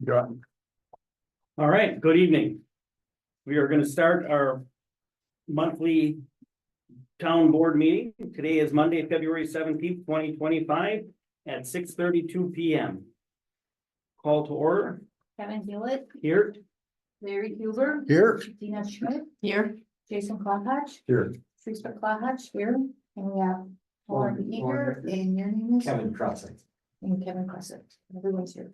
Yeah. All right, good evening. We are gonna start our monthly town board meeting. Today is Monday, February 17th, 2025 at 6:32 p.m. Call to order Kevin Hewlett, here. Larry Huber, Here. Dina Schmidt, here, Jason Clawhatch, Here. Teresa Clawhatch, here, and we have Lauren Eager, and your name is? Kevin Crossing. And Kevin Crescent, everyone's here.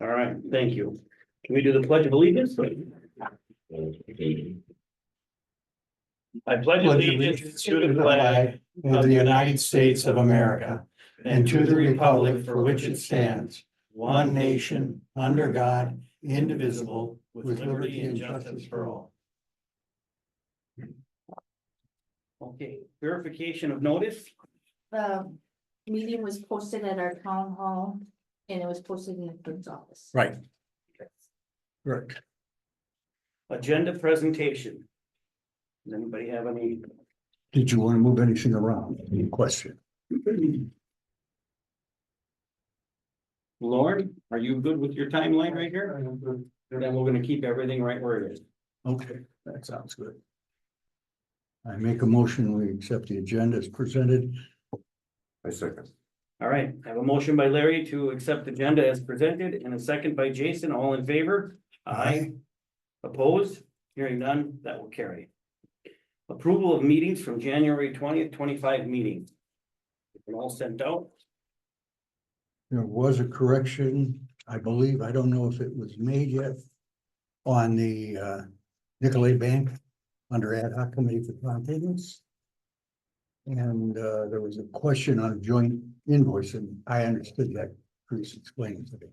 All right, thank you. Can we do the pledge of allegiance? I pledge allegiance to the flag of the United States of America and to the republic for which it stands, one nation, under God, indivisible, with liberty and justice for all. Okay, verification of notice. The meeting was posted at our town hall, and it was posted in the clerk's office. Right. Correct. Agenda presentation. Does anybody have any? Did you want to move anything around? Any question? Lauren, are you good with your timeline right here? Then we're gonna keep everything right where it is. Okay, that sounds good. I make a motion, we accept the agenda as presented. I second. All right, I have a motion by Larry to accept the agenda as presented and a second by Jason. All in favor? Aye. Opposed? Hearing none, that will carry. Approval of meetings from January 20th, 25 meeting. They're all sent out. There was a correction, I believe, I don't know if it was made yet. On the Nicolay Bank under ad hoc committee for town payments. And there was a question on joint invoice, and I understood that. Chris explained to me.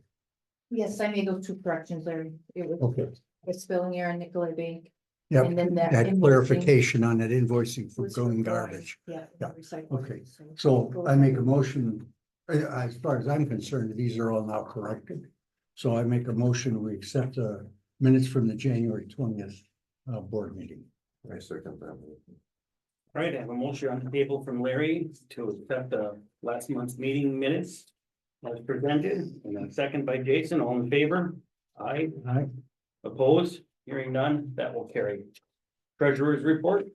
Yes, I made those two corrections, Larry. It was Okay, a spelling error on Nicolay Bank. yeah, And then that that invoicing clarification on that invoicing for was for going flooring. garbage. Yeah. Yeah, recycling. okay. So I make a motion, as far as I'm concerned, these are all now corrected. So I make a motion, we accept the minutes from the January 20th board meeting. I second that. All right, I have a motion on the table from Larry to accept the last month's meeting minutes as presented, and a second by Jason. All in favor? Aye. Aye. Opposed? Hearing none, that will carry. Treasurer's report.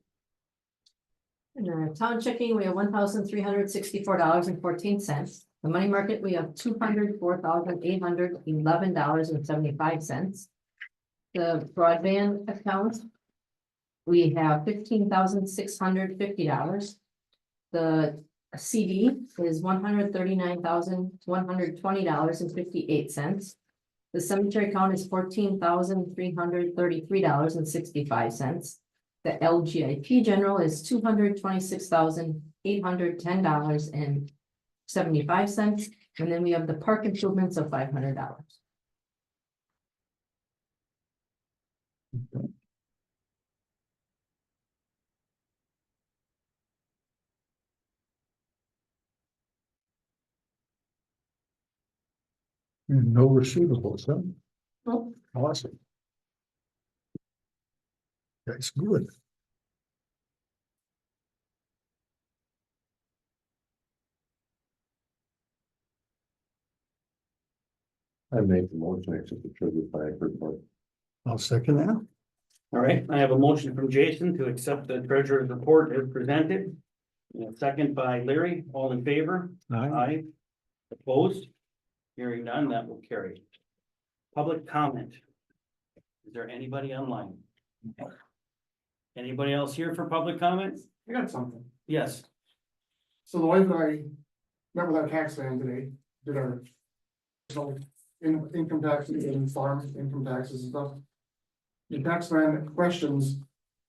In our town checking, we have $1,364.14. The money market, we have $204,811.75. The broadband account, we have $15,650. The CD is $139,120.58. The cemetery account is $14,333.65. The LGIP general is $226,810.75. And then we have the park improvements of $500. No receivables, huh? Nope. Awesome. That's good. I made the motion, I accept the treasurer's bank report. I'll second that. All right, I have a motion from Jason to accept the treasurer's report as presented. And a second by Larry. All in favor? Aye. Aye. Opposed? Hearing none, that will carry. Public comment. Is there anybody online? Anybody else here for public comment? I got something. Yes. So the way that I met with our tax man today, did our. So income taxes and farm income taxes and stuff. The tax man questions,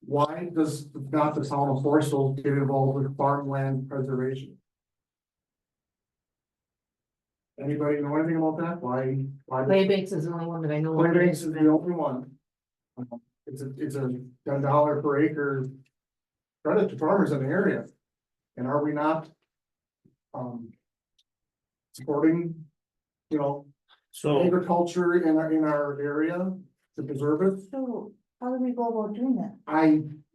why does not the town of Forestville get involved with farmland preservation? Anybody know anything about that? Why? Clay Banks is the only one that I know. of. Clay Banks is the only one. It's a $10 per acre credit to farmers in the area. And are we not supporting, So, agriculture in our area to preserve it? So how do we go about doing that?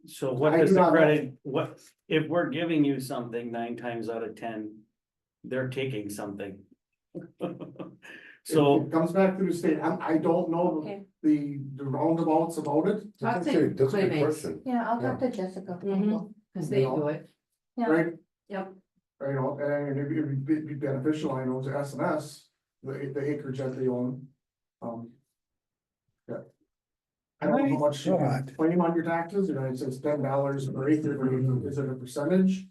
so what I does do the not know. credit, what, if we're giving you something 9 times out of 10, they're taking something. So, It comes back to the state, I don't know Okay. the roundabouts about it, I'd say That's a clay good base, question. Yeah, I'll talk to Jessica. Mhm. cause they do it. Yeah, right? Yep. You know, and it'd be beneficial, I know, to S&S, the acreage that they own. Yeah. I don't know how much you can Right. claim on your taxes, you know, it says $10 per acre, but is it a percentage?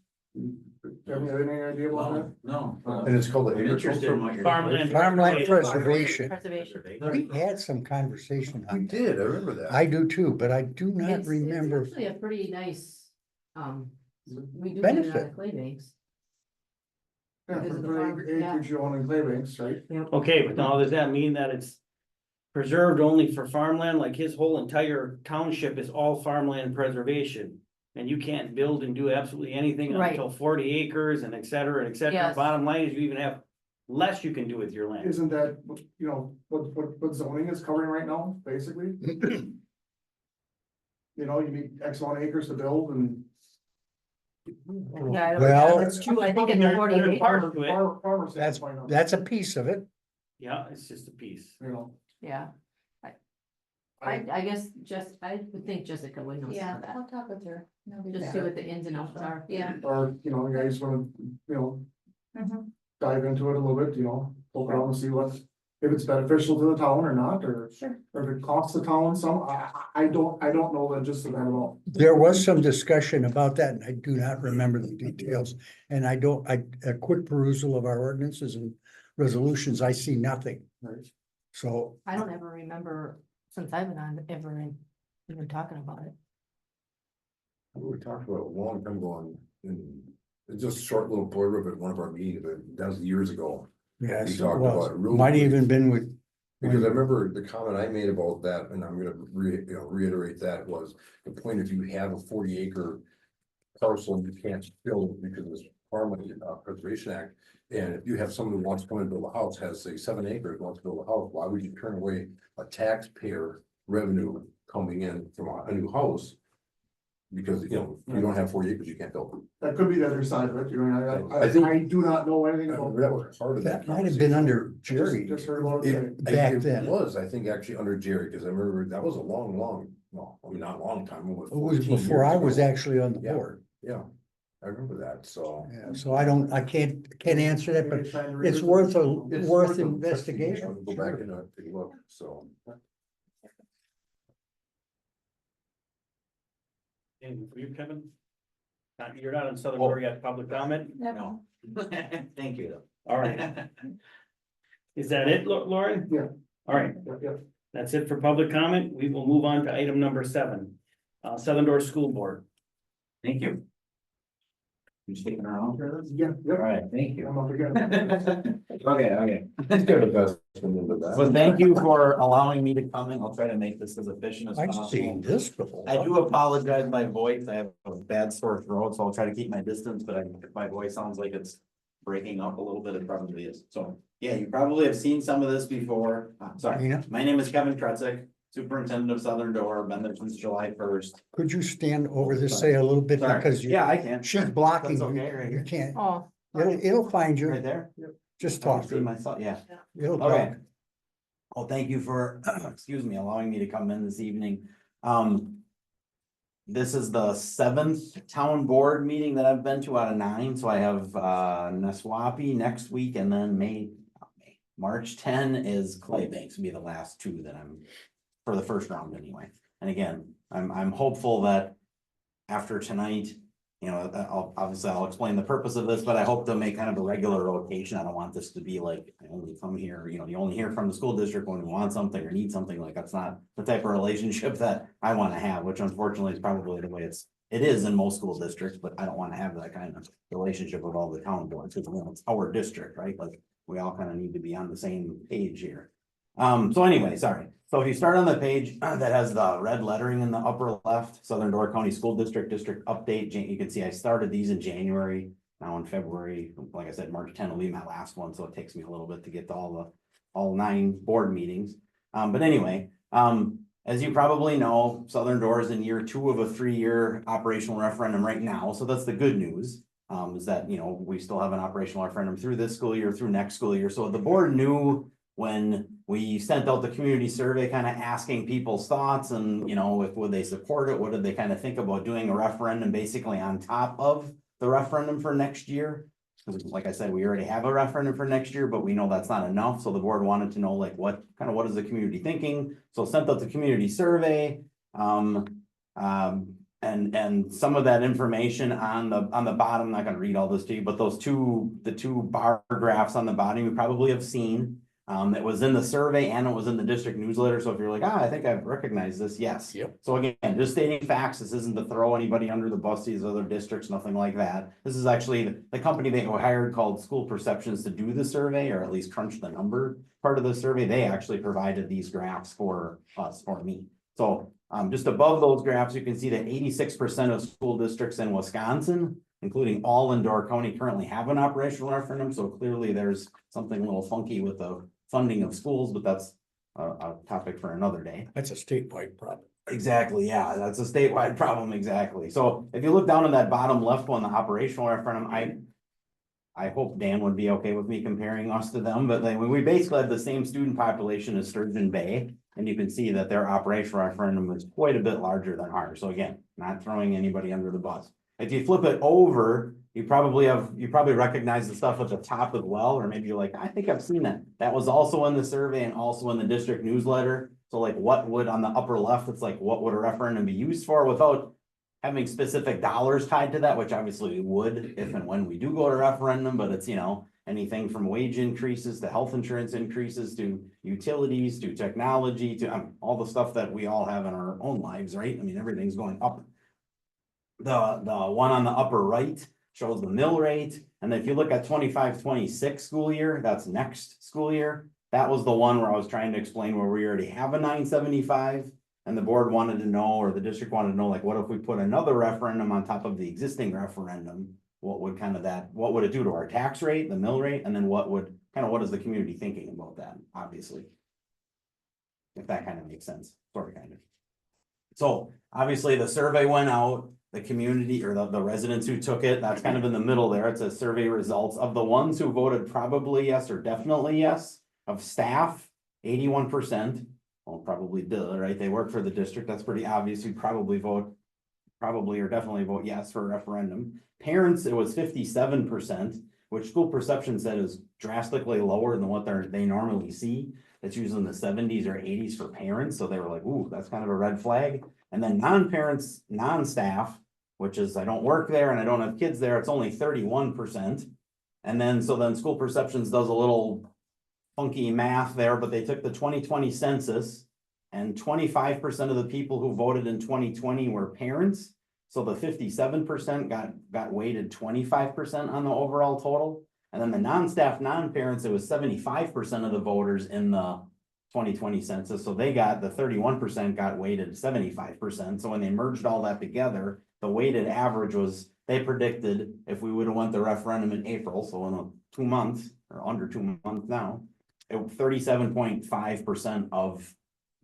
Have you any idea about that? No. And it's called the I'm interested in what you're. Farmland. Farmland preservation. preservation. We had some conversation We on that. did, I remember that. I do too, but I do not It's remember. actually a pretty nice, we do get it on Benefit. the clay banks. Yeah, Because for of the the farm, yeah. acreage you own in clay banks, right? okay, but now does that mean that it's preserved only for farmland? Like his whole entire township is all farmland preservation. And you can't build and do absolutely anything Right. until 40 acres and et cetera, and et cetera. Yes. Bottom line is you even have less you can do with your land. Isn't that, you know, what zoning is covering right now, basically? You know, you need X amount of acres to build and. Yeah, Well- that's true, I think it's 40 There's acres. part to it. Farmers. That's, standpoint of it, that's a piece of it. Yeah, it's just a piece. You know. Yeah, I guess I would think Jessica would know some Yeah, of that, I'll talk with her. That'll be just see better. what the ins and outs are. Yeah. Or, you know, you guys wanna, you know, Mhm. dive into it a little bit, you know, poke around and see what, if it's beneficial to the town or not, or. Sure. Or if it costs the town some, I don't know that just about at all. There was some discussion about that, and I do not remember the details. And a quick perusal of our ordinances and resolutions, I see nothing. Right. So, I don't ever remember, since I've been on, even talking about it. We talked about it a long time ago, and it's just a short little blurb of it, one of our meetings, but that was years ago. yes, We it talked about was. it real Might quick. even been with, Because I remember the comment I made about that, and I'm gonna reiterate that, was the point if you have a 40 acre parcel, and you can't build because of this farmland preservation act. And if you have someone who wants to come and build a house, has say 7 acres, wants to build a house, why would you turn away a taxpayer revenue coming in from a new house? Because, you know, you don't have 40 acres, you can't build. That could be the other side of it, you know, I think- I do not know anything about. That was part of that. that might have been under Jerry. Just heard about it. It, Back it then. was, I think, actually under Jerry, because I remember that was a long, well, I mean, not a long time. It was 14 before years I was ago. actually on the Yeah. board. Yeah, I remember that, so. Yeah, so I can't answer that, but Maybe trying to it's revisit worth it. It's worth a- investigation. Go back and take a look, so. And for you, Kevin? You're not in Southern Oh. Oregon public comment? No. Thank you. All right. Is that it, Lauren? Yeah. All right, Yeah. that's it for public comment. We will move on to item number 7. Southern Door School Board. Thank you. You sticking around for this? Yeah, All yeah, right, thank you. I'm not forgetting. Okay. He's got the best one into that. So thank you for allowing me to come in. I'll try to make this as efficient as I've seen possible. this before. I do apologize, my voice, I have a bad sore throat, so I'll try to keep my distance, but if my voice sounds like it's breaking up a little bit, it probably is. So, yeah, you probably have seen some of this before. Sorry, Nina, my name is Kevin Kretzik, Superintendent of Southern Door, been there since July 1st. could you stand over this, say a little bit, Sorry. because Yeah, I can. she's blocking, That's okay, right you here. can't, Oh. it'll find Right you, there? just Oh, talk, see my thought, yeah. it'll Okay. talk. Well, thank you for, excuse me, allowing me to come in this evening. This is the 7th town board meeting that I've been to out of 9, so I have Neswapi next week, and then March 10 is Clay Banks, will be the last 2 that I'm, for the first round anyway. And again, I'm hopeful that after tonight, you know, I'll explain the purpose of this, but I hope to make kind of a regular rotation. I don't want this to be like, I only come here, you know, you only hear from the school district when you want something or need something. Like, that's not the type of relationship that I want to have, which unfortunately is probably the way it is in most school districts, but I don't want to have that kind of relationship with all the town boards, because, you know, it's our district, right? Like, we all kind of need to be on the same page here. So anyway, sorry. So if you start on the page that has the red lettering in the upper left, Southern Door County School District update, you can see I started these in January. Now in February, like I said, March 10 will be my last one, so it takes me a little bit to get to all 9 board meetings. But anyway, as you probably know, Southern Door is in year 2 of a 3-year operational referendum right now, so that's the good news. Is that, you know, we still have an operational referendum through this school year, through next school year. So the board knew when we sent out the community survey, kind of asking people's thoughts and, you know, if would they support it, what did they kind of think about doing a referendum basically on top of the referendum for next year? Because like I said, we already have a referendum for next year, but we know that's not enough. So the board wanted to know like what is the community thinking? So sent out the community survey. And some of that information on the bottom, I'm not gonna read all this to you, but the two bar graphs on the bottom, you probably have seen. It was in the survey and it was in the district newsletter. So if you're like, I think I've recognized this, yes. Yep. So again, just stating facts, this isn't to throw anybody under the bus, these other districts, nothing like that. This is actually the company they hired called School Perceptions to do the survey, or at least crunch the number part of the survey. They actually provided these graphs for us, for me. So just above those graphs, you can see that 86% of school districts in Wisconsin, including all in Door County, currently have an operational referendum. So clearly there's something a little funky with the funding of schools, but that's a topic for another day. That's a statewide problem. Exactly, yeah, that's a statewide problem, exactly. So if you look down in that bottom left one, the operational referendum, I hope Dan would be okay with me comparing us to them, but then we basically had the same student population as Sturgeon Bay. And you can see that their operational referendum is quite a bit larger than ours. So again, not throwing anybody under the bus. If you flip it over, you probably recognize the stuff at the top as well, or maybe you're like, I think I've seen that. That was also in the survey and also in the district newsletter. So like what would on the upper left, it's like, what would a referendum be used for without having specific dollars tied to that, which obviously we would if and when we do go to referendum, but it's, you know, anything from wage increases to health insurance increases to utilities to technology to all the stuff that we all have in our own lives, right? I mean, everything's going up. The one on the upper right shows the mill rate. And if you look at 25-26 school year, that's next school year. That was the one where I was trying to explain where we already have a 975 and the board wanted to know, or the district wanted to know, like, what if we put another referendum on top of the existing referendum? What would it do to our tax rate, the mill rate? And then what is the community thinking about that, obviously? If that kind of makes sense, sort of, kind of. So obviously the survey went out, the community or the residents who took it, that's kind of in the middle there. It says survey results of the ones who voted probably yes or definitely yes of staff, 81%. Well, probably duh, right? They work for the district. That's pretty obvious. You'd probably or definitely vote yes for a referendum. Parents, it was 57%, which school perception said is drastically lower than what they normally see. It's usually in the 70s or 80s for parents. So they were like, ooh, that's kind of a red flag. And then non-parents, non-staff, which is I don't work there and I don't have kids there, it's only 31%. And then school perceptions does a little funky math there, but they took the 2020 census and 25% of the people who voted in 2020 were parents. So the 57% got weighted 25% on the overall total. And then the non-staff, non-parents, it was 75% of the voters in the 2020 census. So the 31% got weighted 75%. So when they merged all that together, the weighted average was, they predicted if we would have went the referendum in April, so in 2 months or under 2 months now, 37.5% of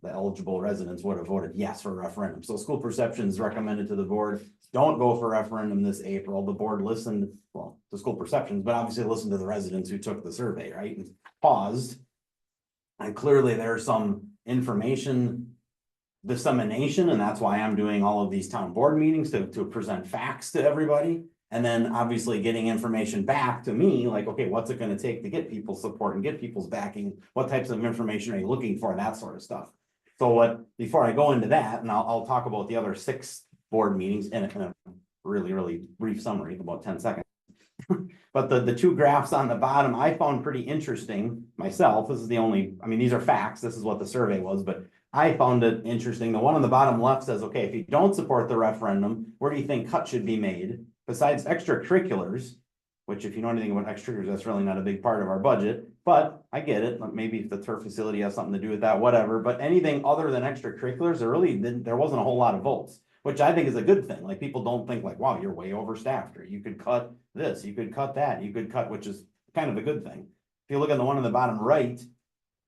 the eligible residents would have voted yes for a referendum. So school perceptions recommended to the board, don't go for referendum this April. The board listened, well, to school perceptions, but obviously listened to the residents who took the survey, right? And paused. And clearly there's some information dissemination, and that's why I'm doing all of these town board meetings to present facts to everybody. And then obviously getting information back to me, like, okay, what's it going to take to get people's support and get people's backing? What types of information are you looking for? That sort of stuff. So before I go into that, and I'll talk about the other 6 board meetings in a really, really brief summary, about 10 seconds. But the 2 graphs on the bottom, I found pretty interesting myself. This is these are facts. This is what the survey was, but I found it interesting. The one on the bottom left says, okay, if you don't support the referendum, where do you think cuts should be made? Besides extracurriculars, which if you know anything about extracurriculars, that's really not a big part of our budget, but I get it. Maybe if the turf facility has something to do with that, whatever, but anything other than extracurriculars, there wasn't a whole lot of votes, which I think is a good thing. Like, people don't think like, wow, you're way overstaffed, or you could cut this, you could cut that, you could cut, which is kind of a good thing. If you look at the one on the bottom right,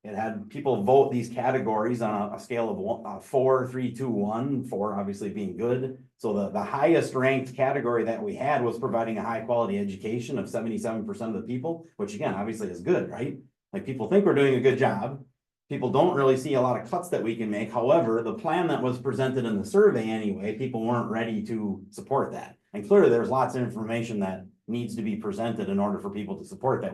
it had people vote these categories on a scale of 4, 3, 2, 1, 4 obviously being good, So the highest ranked category that we had was providing a high quality education of 77% of the people, which again, obviously is good, right? Like people think we're doing a good job. People don't really see a lot of cuts that we can make. However, the plan that was presented in the survey anyway, people weren't ready to support that. And clearly there's lots of information that needs to be presented in order for people to support that.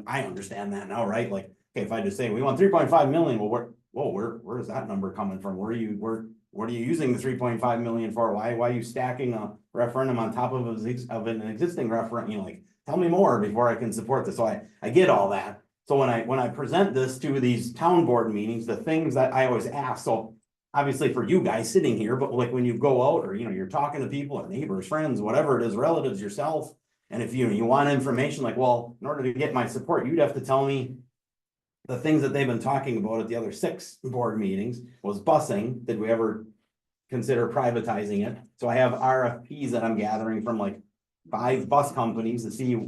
I understand that now, right? Like, okay, if I just say we want 3.5 million, well, where is that number coming from? What are you using the 3.5 million for? Why are you stacking a referendum on top of an existing referendum? You know, like, tell me more before I can support this. So I get all that. So when I present this to these town board meetings, the things that I always ask, so obviously for you guys sitting here, but like when you go out or, you know, you're talking to people or neighbors, friends, whatever it is, relatives, yourself. And if you want information, like, well, in order to get my support, you'd have to tell me the things that they've been talking about at the other 6 board meetings was busing. Did we ever consider privatizing it? So I have RFPs that I'm gathering from like 5 bus companies to see.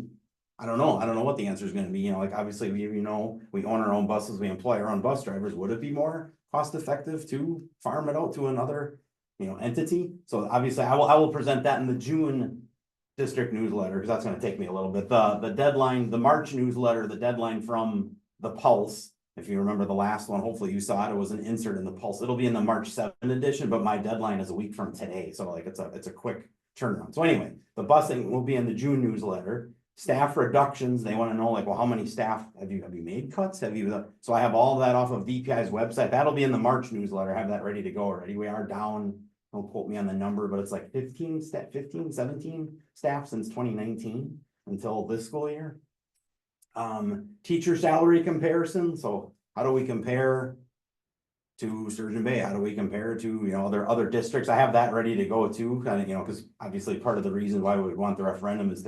I don't know what the answer is gonna be, you know, like obviously, we own our own buses, we employ our own bus drivers. Would it be more cost effective to farm it out to another, you know, entity? So obviously I will present that in the June district newsletter, because that's gonna take me a little bit. The deadline, the March newsletter, the deadline from the Pulse, if you remember the last one, hopefully you saw it, it was an insert in the Pulse. It'll be in the March 7th edition, but my deadline is a week from today, so like it's a quick turnaround. So anyway, the busing will be in the June newsletter. Staff reductions, they want to know like, well, how many staff have you made cuts? So I have all that off of DPI's website. That'll be in the March newsletter. I have that ready to go already. We are down, don't quote me on the number, but it's like 17 staff since 2019 until this school year. Teacher salary comparison. So how do we compare to Sturgeon Bay? How do we compare to, you know, other districts? I have that ready to go too, kind of, you know, because obviously part of the reason why we want the referendum is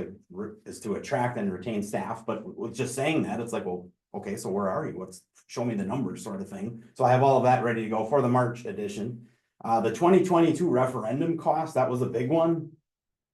to attract and retain staff. But with just saying that, it's like, well, okay, so where are you? Show me the numbers sort of thing. So I have all of that ready to go for the March edition. The 2022 referendum cost, that was a big one,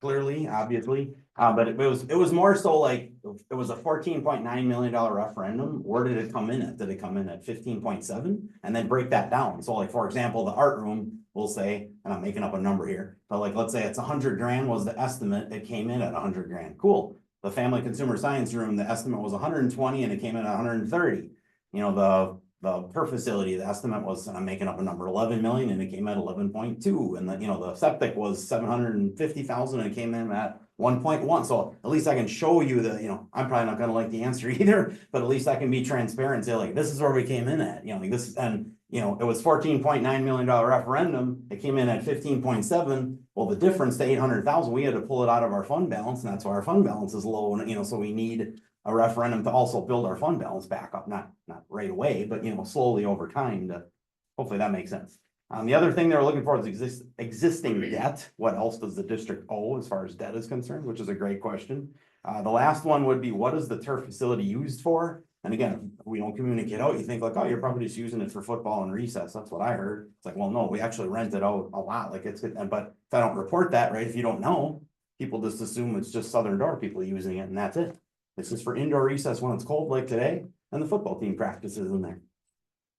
clearly, obviously. But it was more so like, it was a $14.9 million referendum. Where did it come in at? Did it come in at 15.7? And then break that down. So like, for example, the art room, we'll say, and I'm making up a number here, but like, let's say it's 100 grand was the estimate. It came in at 100 grand. Cool. The family consumer science room, the estimate was 120 and it came in at 130. You know, the per facility, the estimate was, and I'm making up a number, 11 million, and it came at 11.2. And you know, the septic was 750,000 and it came in at 1.1. So at least I can show you you know, I'm probably not gonna like the answer either, but at least I can be transparent and say like, this is where we came in at, you know, like this, and you know, it was $14.9 million referendum. It came in at 15.7. Well, the difference to 800,000, we had to pull it out of our fund balance, and that's why our fund balance is low. And you know, so we need a referendum to also build our fund balance back up, not right away, but you know, slowly over time to, hopefully that makes sense. The other thing they're looking for is existing debt. What else does the district owe as far as debt is concerned, which is a great question. The last one would be, what is the turf facility used for? And again, if we don't communicate out, you think like, oh, you're probably just using it for football and recess. That's what I heard. It's like, well, no, we actually rent it out a lot. Like it's good. But if I don't report that, right, if you don't know, people just assume it's just Southern Door people using it and that's it. This is for indoor recess when it's cold like today, and the football team practices in there.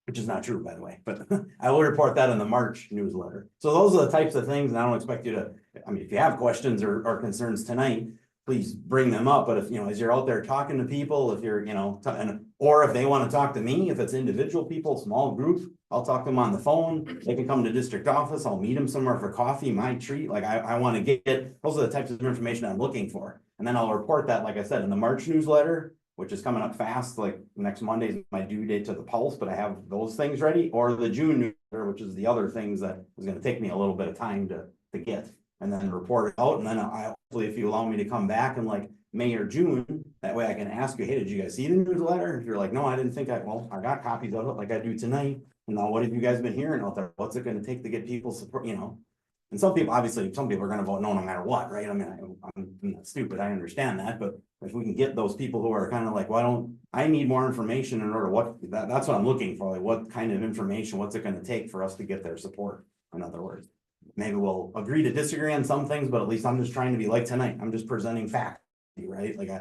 Which is not true, by the way, but I will report that in the March newsletter. So those are the types of things, and I don't expect you to, I mean, if you have questions or concerns tonight, please bring them up. But if, you know, as you're out there talking to people, if you're, you know, or if they want to talk to me, if it's individual people, small group, I'll talk to them on the phone. They can come to district office. I'll meet them somewhere for coffee, my treat. Like I want to get, those are the types of information I'm looking for. And then I'll report that, like I said, in the March newsletter, which is coming up fast, like next Monday is my due date to the Pulse, but I have those things ready, or the June newsletter, which is the other things that is going to take me a little bit of time to get, and then report it out. And then I hopefully, if you allow me to come back in like May or June, that way I can ask you, hey, did you guys see the newsletter? If you're like, no, I didn't think well, I got copies of it like I do tonight. And now what have you guys been hearing out there? What's it going to take to get people support, you know? And some people, obviously, some people are going to vote no matter what, right? I mean, I'm not stupid, I understand that, but if we can get those people who are kind of like, well, I need more information in order that's what I'm looking for. Like, what kind of information, what's it going to take for us to get their support? In other words, maybe we'll agree to disagree on some things, but at least I'm just trying to be like tonight. I'm just presenting facts, right? Like,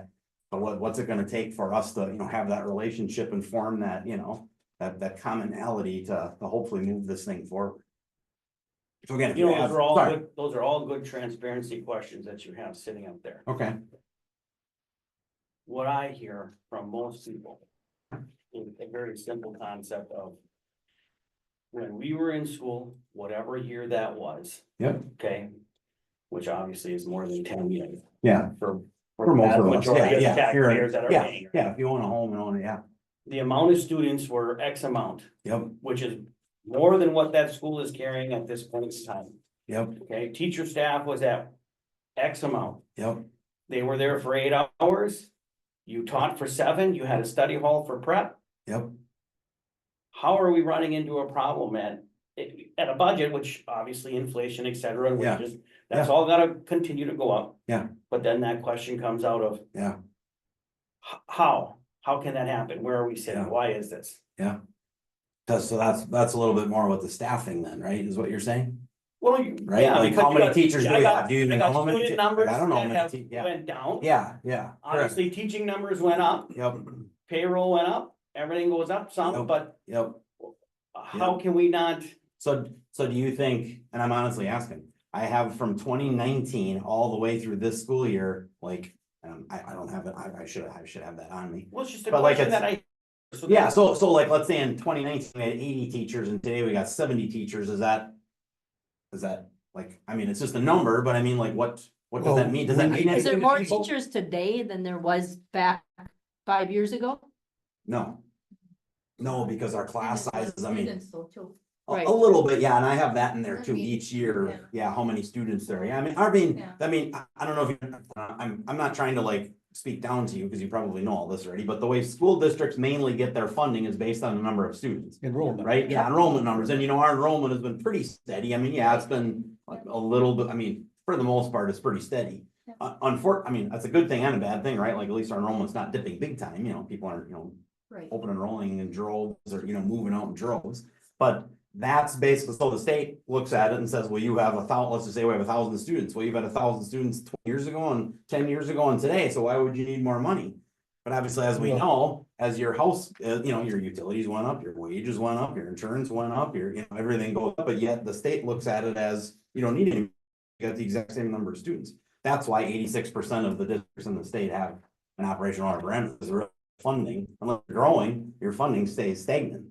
but what's it going to take for us to, you know, have that relationship and form that, you know, that commonality to hopefully move this thing forward. So again, if You you know, have, those are all sorry, good, those are all good transparency questions that you have sitting up there. okay, What I hear from most people is a very simple concept of when we were in school, whatever year that was, yep, okay? Which obviously is more than 10 years yeah, for for most the of us, majority yeah, of the yeah, if you're, taxpayers that are yeah, paying. yeah, if you own a home and own it, yeah, The amount of students were X amount, yep, which is more than what that school is carrying at this point in time. yep, Okay, teacher staff was at X amount. yep, They were there for 8 hours. You taught for 7, you had a study hall for prep. yep, How are we running into a problem at a budget, which obviously inflation, et cetera, and Yeah. wages, that's Yeah. all gotta continue to go up. Yeah. But then that question comes out of yeah, how can that happen? Where are we sitting? Yeah. Why is this? yeah. So that's a little bit more with the staffing then, right, is what you're saying? Well, Right, yeah, like because how you many got- teachers do I we got- have? Do you I even got know how many? student numbers I don't know how that many, have yeah, went down. yeah, yeah, correct, Obviously, teaching numbers went up, yep, payroll went up, everything goes up some, Yep. but yep. how can we not? So do you think, and I'm honestly asking, I have from 2019 all the way through this school year, like, I don't have it, I should have that on me. Well, it's just a But like question it's- that I. So Yeah, that's- so like, let's say in 2019, we had 80 teachers and today we got 70 teachers, is that like, I mean, it's just a number, but I mean, like, what does Well, that mean? Does that we- mean Is there anything to more people? teachers today than there was back 5 years ago? No. No, because our class sizes, I mean, Students though, too. Right. a little bit, yeah, and I have that in there I too, mean, each year, yeah. yeah, how many students there, are. Yeah, Yeah. I mean, I don't know if you, I'm not trying to like speak down to you, because you probably know all this already, but the way school districts mainly get their funding is based on the number of students. Enrollment. Right, yeah, enrollment numbers, and you know, our enrollment has been pretty steady, I mean, yeah, it's been like a little bit, I mean, for the most part, it's pretty steady. Yeah. I mean, that's a good thing and a bad thing, right, like at least our enrollment's not dipping big time, you know, people aren't, you know, Right. open enrolling in droves or, you know, moving out in droves. But that's basically, so the state looks at it and says, well, you have let's just say we have 1,000 students. Well, you've had 1,000 students 20 years ago and 10 years ago and today, so why would you need more money? But obviously, as we know, as your house, you know, your utilities went up, your wages went up, your insurance went up, your, you know, everything goes up, but yet the state looks at it as, you don't need any, you got the exact same number of students. That's why 86% of the districts in the state have an operational arm funding, unless you're growing, your funding stays stagnant.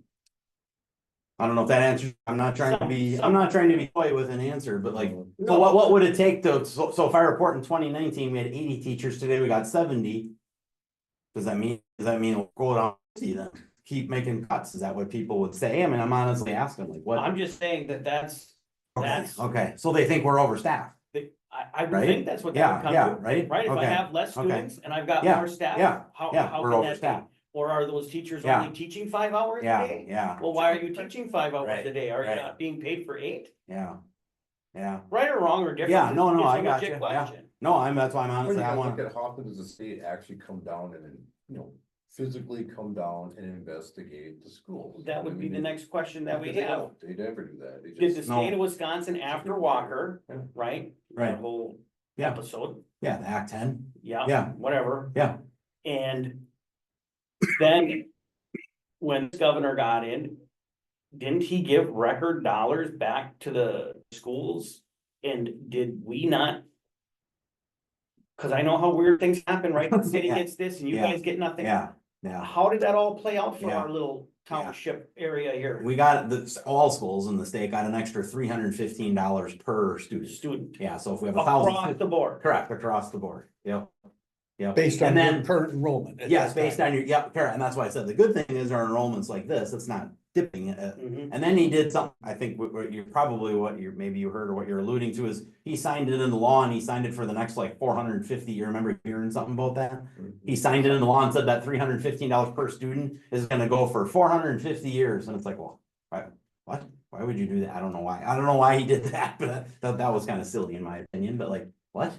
I don't know if that answers, I'm not trying to be coy with an answer, but like, so what would it take to, so if I report in 2019, we had 80 teachers, today we got 70. Does that mean we'll go down 50 then? Keep making cuts, is that what people would say? I mean, I'm honestly asking, like, what? I'm just saying that's, Okay, so they think we're overstaffed. I would Right? think that's what that Yeah, would come yeah, to. right? Right, if I Okay, have less okay. students and I've got Yeah, more staff. yeah, How yeah, how we're can that overstaffed. be? Or are those teachers Yeah. only teaching 5 hours a Yeah, day? yeah, Well, why are you teaching 5 hours Right, a day? Are you right. not being paid for 8? yeah, yeah. Right or wrong or different? Yeah, no, It's a I got legit you, yeah. question. No, that's why I'm When honestly, you I guys want. look at how does the state actually come down and, you know, physically come down and investigate the schools? That would be the next question that we Because they have. don't. They never do that. They Did the just. state of Wisconsin after Walker, Yeah. right? Right. That whole Yeah. episode, Yeah, the Act 10, yeah. Yeah. Whatever. Yeah. And then when the governor got in, didn't he give record dollars back to the schools? And did we not? Cause I know how weird things happen, right? The city Yeah. gets this and you Yeah. guys get nothing. yeah, yeah. How did that all play out for Yeah. our little township area here? We got all schools in the state got an extra $315 per student. Student, Yeah, so if we have 1,000. across the board. Correct, across the board, yep. Yep. Based on And your then, current enrollment. at yes, that based time. on your, yep, correct, and that's why I said the good thing is our enrollment's like this, it's not dipping. Mhm. And then he did something, I think what you're probably maybe you heard or what you're alluding to is he signed it into law and he signed it for the next like 450, you remember hearing something about that? He signed it into law and said that $315 per student is gonna go for 450 years, and it's like, well, what? Why would you do that? I don't know why he did that, but that was kind of silly in my opinion, but like, what?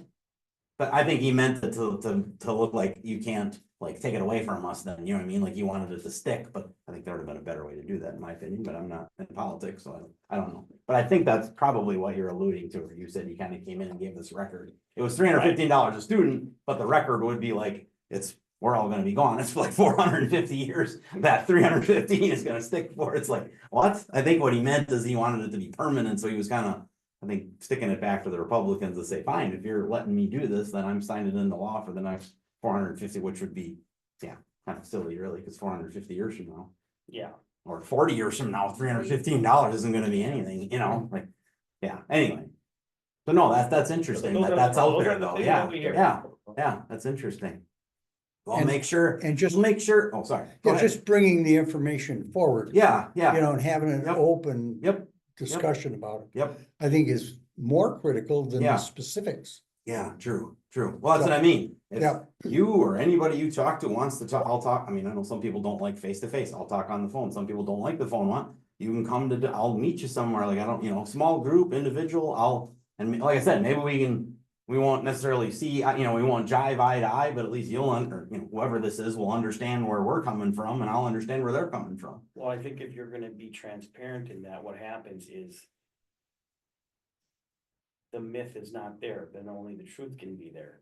But I think he meant it to look like you can't like take it away from us then, you know what I mean? Like you wanted it to stick, but I think there would have been a better way to do that in my opinion, but I'm not in politics, so I don't know. But I think that's probably what you're alluding to, where you said you kind of came in and gave this record. It was $315 a student, but the record would be like, we're all gonna be gone. It's like 450 years. That 315 is gonna stick for. It's like, what? I think what he meant is he wanted it to be permanent, so he was kind of I think sticking it back to the Republicans to say, fine, if you're letting me do this, then I'm signing into law for the next 450, which would be, yeah, kind of silly really, because 450 years from now. Yeah, Or 40 years from now, $315 isn't gonna be anything, you know, like, yeah, anyway. So no, that's interesting, Those are- that's out those there are the though, things yeah, that we hear. yeah, that's interesting. I'll And- make sure, And just, make sure, oh, sorry, go yeah, ahead. just bringing the information forward. Yeah, You yeah, know, and having an Yep. open yep, discussion about it, yep, I think is more critical than Yeah. the specifics. yeah, true, well, that's what I mean. If Yeah. you or anybody you talk to wants to talk, I'll talk, I mean, I know some people don't like face to face, I'll talk on the phone, some people don't like the phone one. You can come to, I'll meet you somewhere, like, I don't, you know, small group, individual, and like I said, maybe we won't necessarily see, you know, we won't jive eye to eye, but at least you'll, or, you know, whoever this is will understand where we're coming from, and I'll understand where they're coming from. well, I think if you're gonna be transparent in that, what happens is the myth is not there, then only the truth can be there.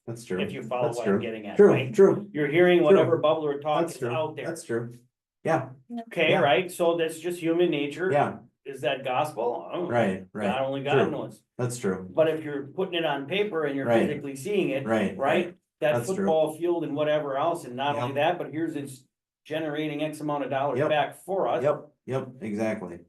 That's true. If you follow That's what true. I'm getting at, True, right? true, You're hearing whatever bubble or talk that's is true, out there, that's true. Yeah, okay, yeah. right? So that's just human nature. yeah, Is that gospel? I don't know. right, God, only true. God knows. That's true, But if you're putting it on paper and you're Right. physically seeing it, right. right? That That's true. football field and whatever else, and not only Yep. that, but here's it's generating X amount of dollars Yep. back for us. Yep, exactly.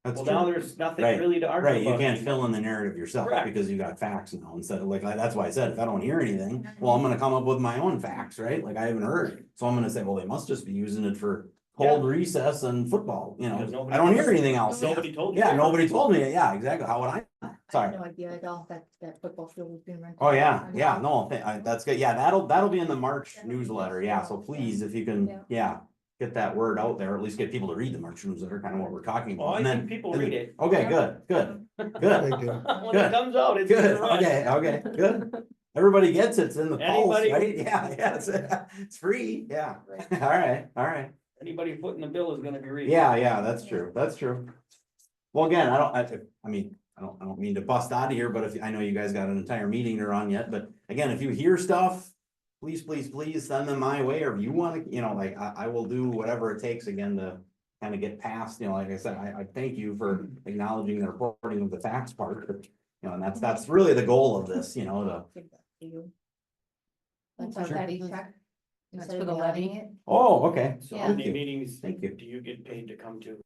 That's Well, true. now there's nothing Right, really to argue Right, you about can't anymore. fill in the narrative yourself Correct. because you got facts now instead of like, that's why I said, if I don't hear anything, well, I'm gonna come up with my own facts, right? Like I haven't heard, so I'm gonna say, well, they must just be using it for cold recess and football, you know? Because nobody I don't hear told- anything else. Nobody told you. Yeah, nobody told me, yeah, exactly, how would I? I had Sorry. no idea at all that football field was being rented. Oh, yeah, no, that's good, yeah, that'll be in the March newsletter, yeah, so please, if you can, yeah. Get that word out there, or at least get people to read the March newsletter, kind of what we're talking Well, about, I and think then. people and then- read it. Okay, good. They do. When Good. it comes out, it's. Good, gonna run. okay, good. Everybody gets it, it's in the pulse, Anybody- right? Yeah, it's free, yeah. All right. Anybody footing the bill is gonna be reading. Yeah, that's true. Well, again, I mean, I don't mean to bust out of here, but if, I know you guys got an entire meeting to run yet, but again, if you hear stuff. Please send them my way, or if you wanna, you know, like, I will do whatever it takes again to. Kind of get past, you know, like I said, I thank you for acknowledging the reporting of the facts part, but, you know, and that's really the goal of this, you know, to. Give that to you. That's Sure. our levy check. That's Instead for of the mailing levy. it. Oh, okay. So Yeah. how Thank many you. meetings Thank you. do you get paid to come to?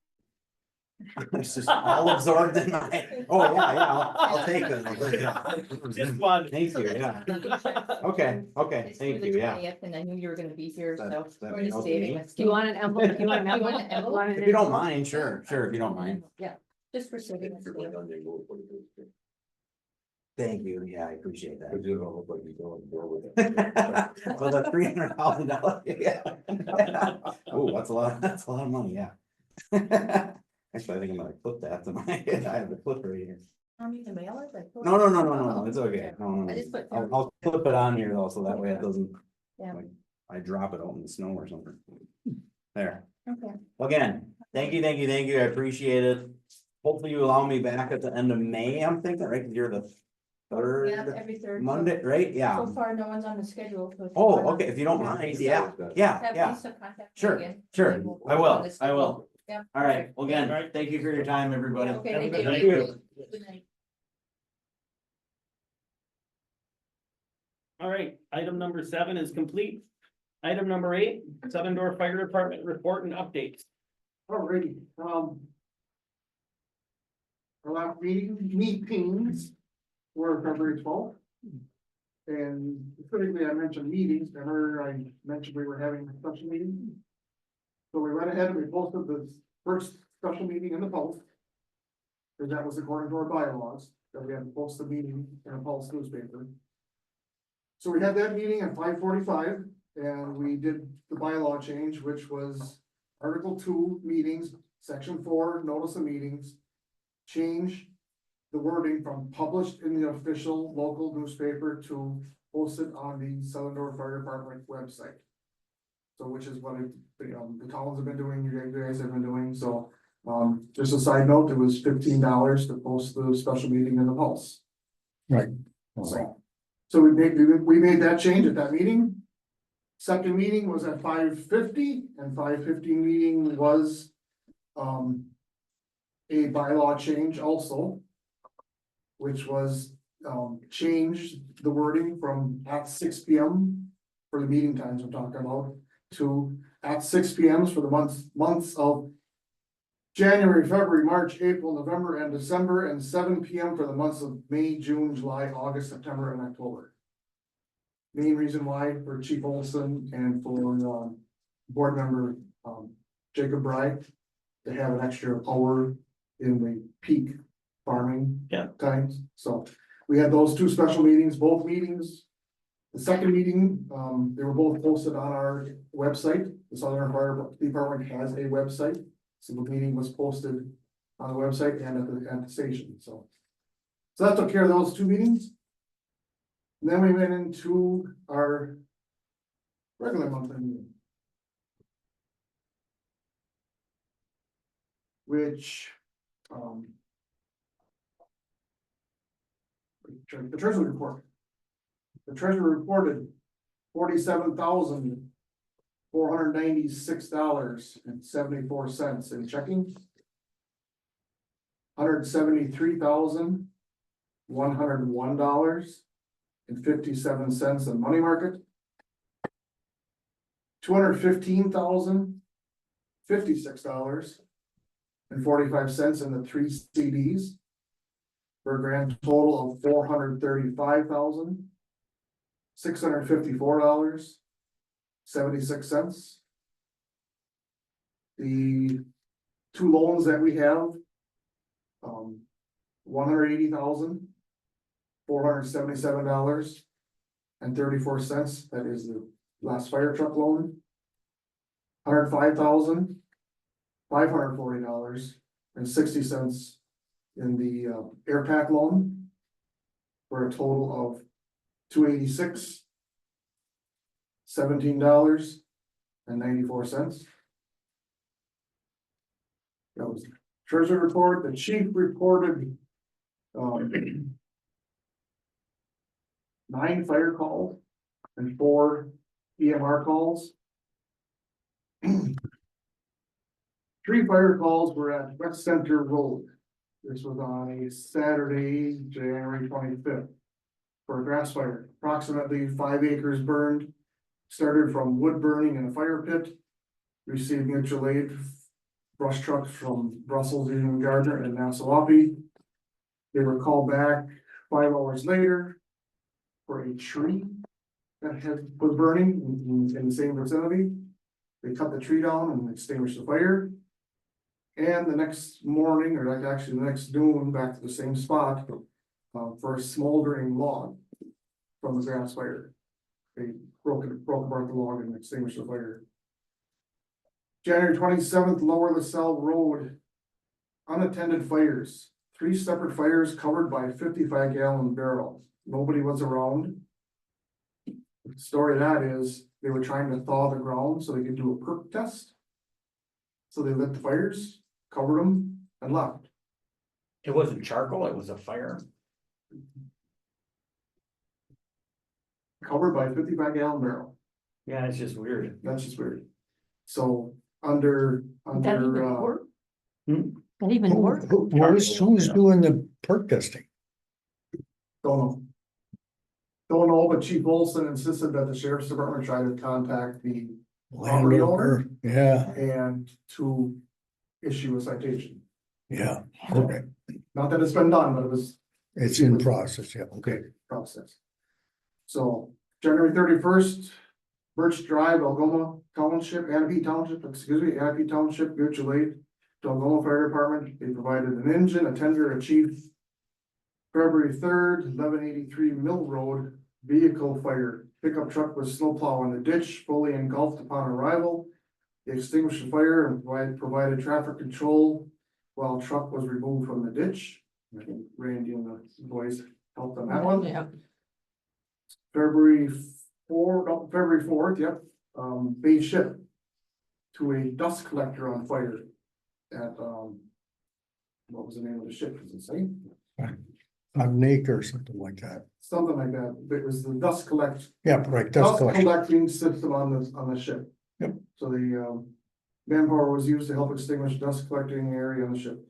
It's just all absorbed in my, oh, yeah, I'll take that. Just one. Thank So you, that's yeah. the levy check. Okay, It's thank through you, the yeah. 20th, and I knew you were gonna be here, That- so that we're makes just sense to saving me. us. You want an envelope? You want an You envelope? want an envelope? Want an If you don't envelope? mind, sure, if you don't mind. Yeah, just for saving us. Thank you, yeah, I appreciate that. But you don't look like you're going to go with it. Well, the $300,000, yeah. Oh, that's a lot of money, yeah. Actually, I think I'm gonna clip that to my, I have the clip right here. Want me to mail it? I thought- No, it's okay, no. I just put. I'll clip it on here though, so that way it doesn't, Yeah. like, I drop it out in the snow or something. There, Okay. again, thank you, I appreciate it. Hopefully you allow me back at the end of May, I'm thinking, right, 'cause you're the Yeah, third every third. Monday, right, yeah. So far, no one's on the schedule. so if you Oh, wanna okay, if you don't mind, yeah, Have yeah, Lisa contact me sure, again, sure, and we'll I put it on will, the schedule. Yeah. all right, well, again, Alright. thank you for your time, everybody. Okay, Have a thank good you. night. Good night. All right, item number 7 is complete. Item number 8, Southern Door Fire Department report and updates. Alrighty, our last meetings were February 12th. And specifically, I mentioned meetings, remember I mentioned we were having a special meeting? So we went ahead and we posted the first special meeting in the Post. Because that was according to our bylaws, that we had to post the meeting in a Pulse newspaper. So we had that meeting at 5:45, and we did the bylaw change, which was Article 2 meetings, Section 4, notice of meetings. Change the wording from published in the official local newspaper to posted on the Southern Door Fire Department website. So which is what the Collins have been doing, you guys have been doing, so, just a side note, it was $15 to post the special meeting in the Pulse. Right. So we made that change at that meeting. Second meeting was at 5:50, and 5:50 meeting was, a bylaw change also. which was, changed the wording from at 6 p.m. for the meeting times I'm talking about, to at 6 p.m. for the months of January, February, March, April, November, and December, and 7 p.m. for the months of May, June, July, August, September, and October. Main reason why for Chief Olson and for, board member, Jacob Bright, to have an extra hour in the peak farming times. So we had those two special meetings, both meetings. The second meeting, they were both posted on our website. The Southern Fire Department has a website. So the meeting was posted on the website and at the station, so. So that took care of those two meetings. And then we went into our regular monthly meeting. Which, the treasury report. The treasurer reported $47,496.74 in checking. $173,101.57 in money market. $215,056.45 in the 3 CDs. For a grand total of $435,654.76. The two loans that we have, $180,477.34. That is the last fire truck loan. $105,540.60 in the air pack loan, for a total of $286,17.94. That was the treasury report. The chief reported 9 fire calls and 4 EMR calls. 3 fire calls were at West Center Road. This was on a Saturday, January 25th. For a grass fire, approximately 5 acres burned, started from wood burning in a fire pit. Received mutual aid brush trucks from Brussels, Union Gardner, and Nassau. They were called back 5 hours later for a tree that was burning in the same vicinity. They cut the tree down and extinguished the fire. And the next morning, or like actually the next noon, back to the same spot, for a smoldering log from the grass fire. They broke apart the log and extinguished the fire. January 27th, Lower LaSalle Road, unattended fires. 3 separate fires covered by a 55-gallon barrel. Nobody was around. The story of that is they were trying to thaw the ground so they could do a perk test. So they lit the fires, covered them, and left. It wasn't charcoal, it was a fire. Covered by a 55-gallon barrel. Yeah, it's just weird. That's just weird. So under, That even work? That even work? Who's doing the perk testing? don't know. Don't know, but Chief Olson insisted that the sheriff's department try to contact the property owner Yeah, and to issue a citation. yeah, okay, Not that it's been done, but it was it's in process, yeah, okay. process. So January 31st, Birch Drive, Algoma Township, Anapee Township, mutual aid to Algoma Fire Department. They provided an engine, a tender, a chief. February 3rd, 1183 Mill Road, vehicle fire. Pickup truck with snowplow in the ditch, fully engulfed upon arrival. They extinguished the fire and provided traffic control while truck was removed from the ditch. I think Randy and the boys helped on that one. Yeah. February 4th, yep, bait ship to a dust collector on fire at, what was the name of the ship, does it say? Nake or something like that. Something like that, it was the dust Yeah, right, that's dust collection. collecting system on the ship. Yep. So the, manpower was used to help extinguish dust collecting area on the ship.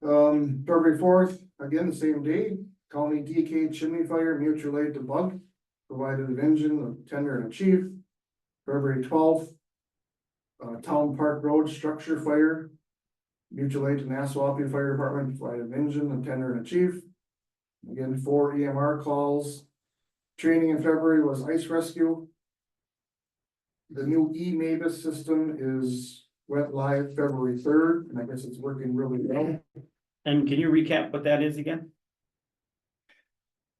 February 4th, again, the same day, county DK chimney fire, mutual aid to Bug, provided an engine, a tender and a chief. February 12th. Town Park Road structure fire. Mutual aid to Nassau Fire Department, provided an engine, a tender and a chief. Again, 4 EMR calls. Training in February was ice rescue. The new E-Mavis system went live February 3rd, and I guess it's working really well. And can you recap what that is again?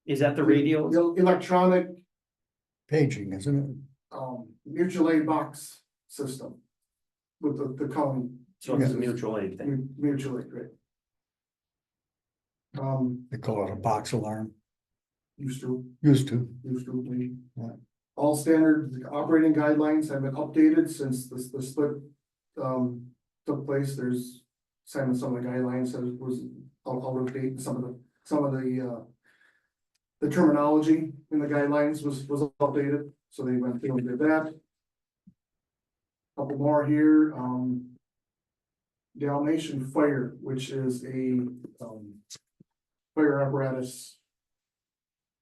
Is that the radios? The electronic, Paging, isn't it? mutual aid box system. With the county. So it's a mutual aid thing. Mutual aid, right? They call it a box alarm, Used to. we. Yeah. All standard operating guidelines have been updated since the split took place. There's some of the guidelines that was out of date. Some of the terminology in the guidelines was updated, so they went through and did that. Couple more here, Dalmatian Fire, which is a fire apparatus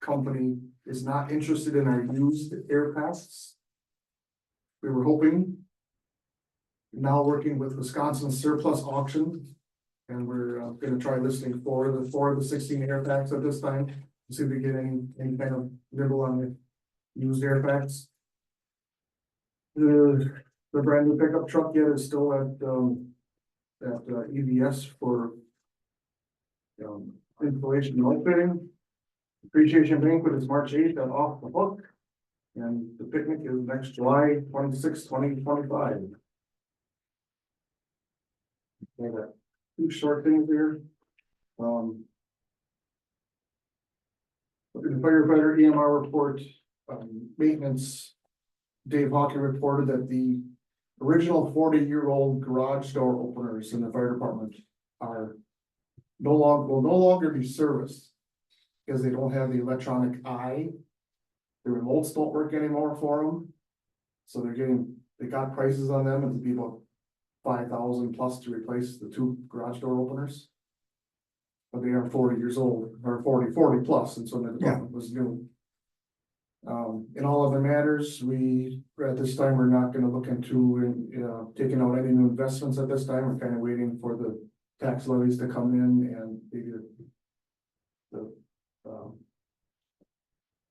company, is not interested in our used air passes. We were hoping. Now working with Wisconsin Surplus Auction, and we're gonna try listing four of the 16 air packs at this time, to see if we get any kind of nibble on the used air packs. The brand new pickup truck yet is still at EVS for installation and outfitting. Appreciation banquet is March 8th at Off the Hook. And the picnic is next July 26, 2025. We got 2 short things here. The firefighter EMR report, maintenance. Dave Hawking reported that the original 40-year-old garage door openers in the fire department will no longer be serviced. Because they don't have the electronic eye. The remotes don't work anymore for them. So they got prices on them, it'd be about $5,000 plus to replace the 2 garage door openers. But they are 40 years old, or 40 plus, and so the department was new. In all other matters, at this time, we're not gonna look into, taking out any new investments at this time, we're kind of waiting for the tax levies to come in and maybe the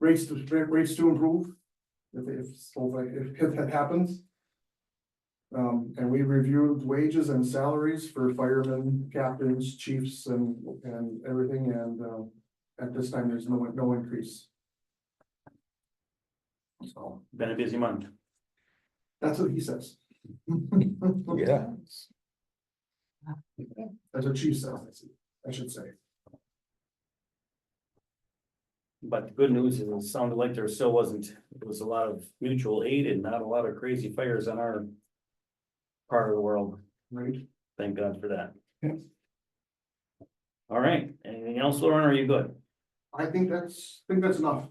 rates to improve, if that happens. And we reviewed wages and salaries for firemen, captains, chiefs, and everything, and at this time, there's no increase. So, Been a busy month. that's what he says. Yeah. That's what chief says, I should say. But the good news is it sounded like there still wasn't, it was a lot of mutual aid and not a lot of crazy fires on our part of the world. Right. Thank God for that. Yeah. All right, anything else, Lauren, or are you good? I think that's enough.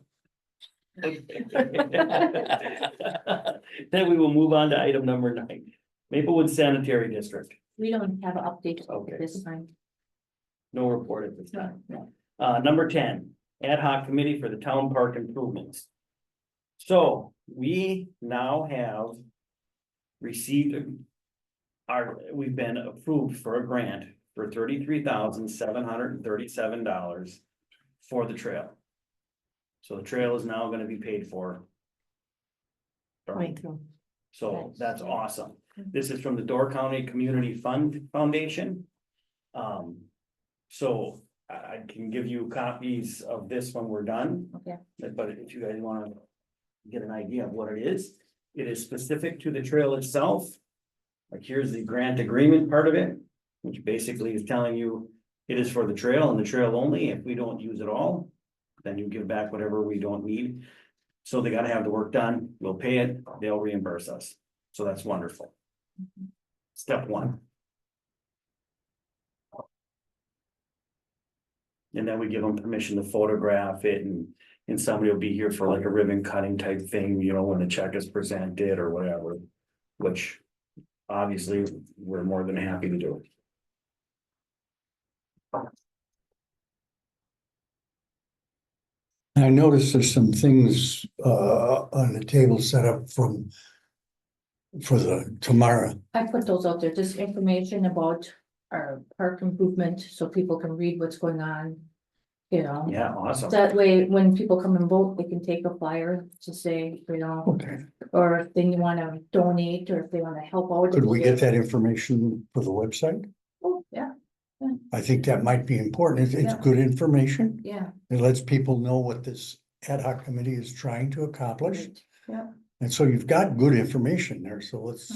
Then we will move on to item number 9, Maplewood Sanitary District. We don't have an update Okay. at this time. No report at this time. No. Number 10, Ad hoc Committee for the Town Park Improvements. So we now have received we've been approved for a grant for $33,737 for the trail. So the trail is now gonna be paid for. Right through. So that's awesome. This is from the Door County Community Fund Foundation. So I can give you copies of this when we're done. Okay. But if you guys wanna get an idea of what it is specific to the trail itself. Like here's the grant agreement part of it, which basically is telling you it is for the trail and the trail only. If we don't use it all, then you give back whatever we don't need. So they gotta have the work done, we'll pay it, they'll reimburse us. So that's wonderful. Step 1. And then we give them permission to photograph it and somebody will be here for like a ribbon cutting type thing, you know, when the check is presented or whatever. Which obviously we're more than happy to do. I noticed there's some things on the table set up for the tomorrow. I put those out there, just information about our park improvement, so people can read what's going on. You know, Yeah, awesome. that way, when people come and vote, they can take a flyer to say, you know, Okay. or if they wanna donate, or if they wanna help out. Could we get that information for the website? Oh, yeah, I think that might be important. It's Yeah. good information. yeah. It lets people know what this ad hoc committee is trying to accomplish. Right, yeah. And so you've got good information there, so let's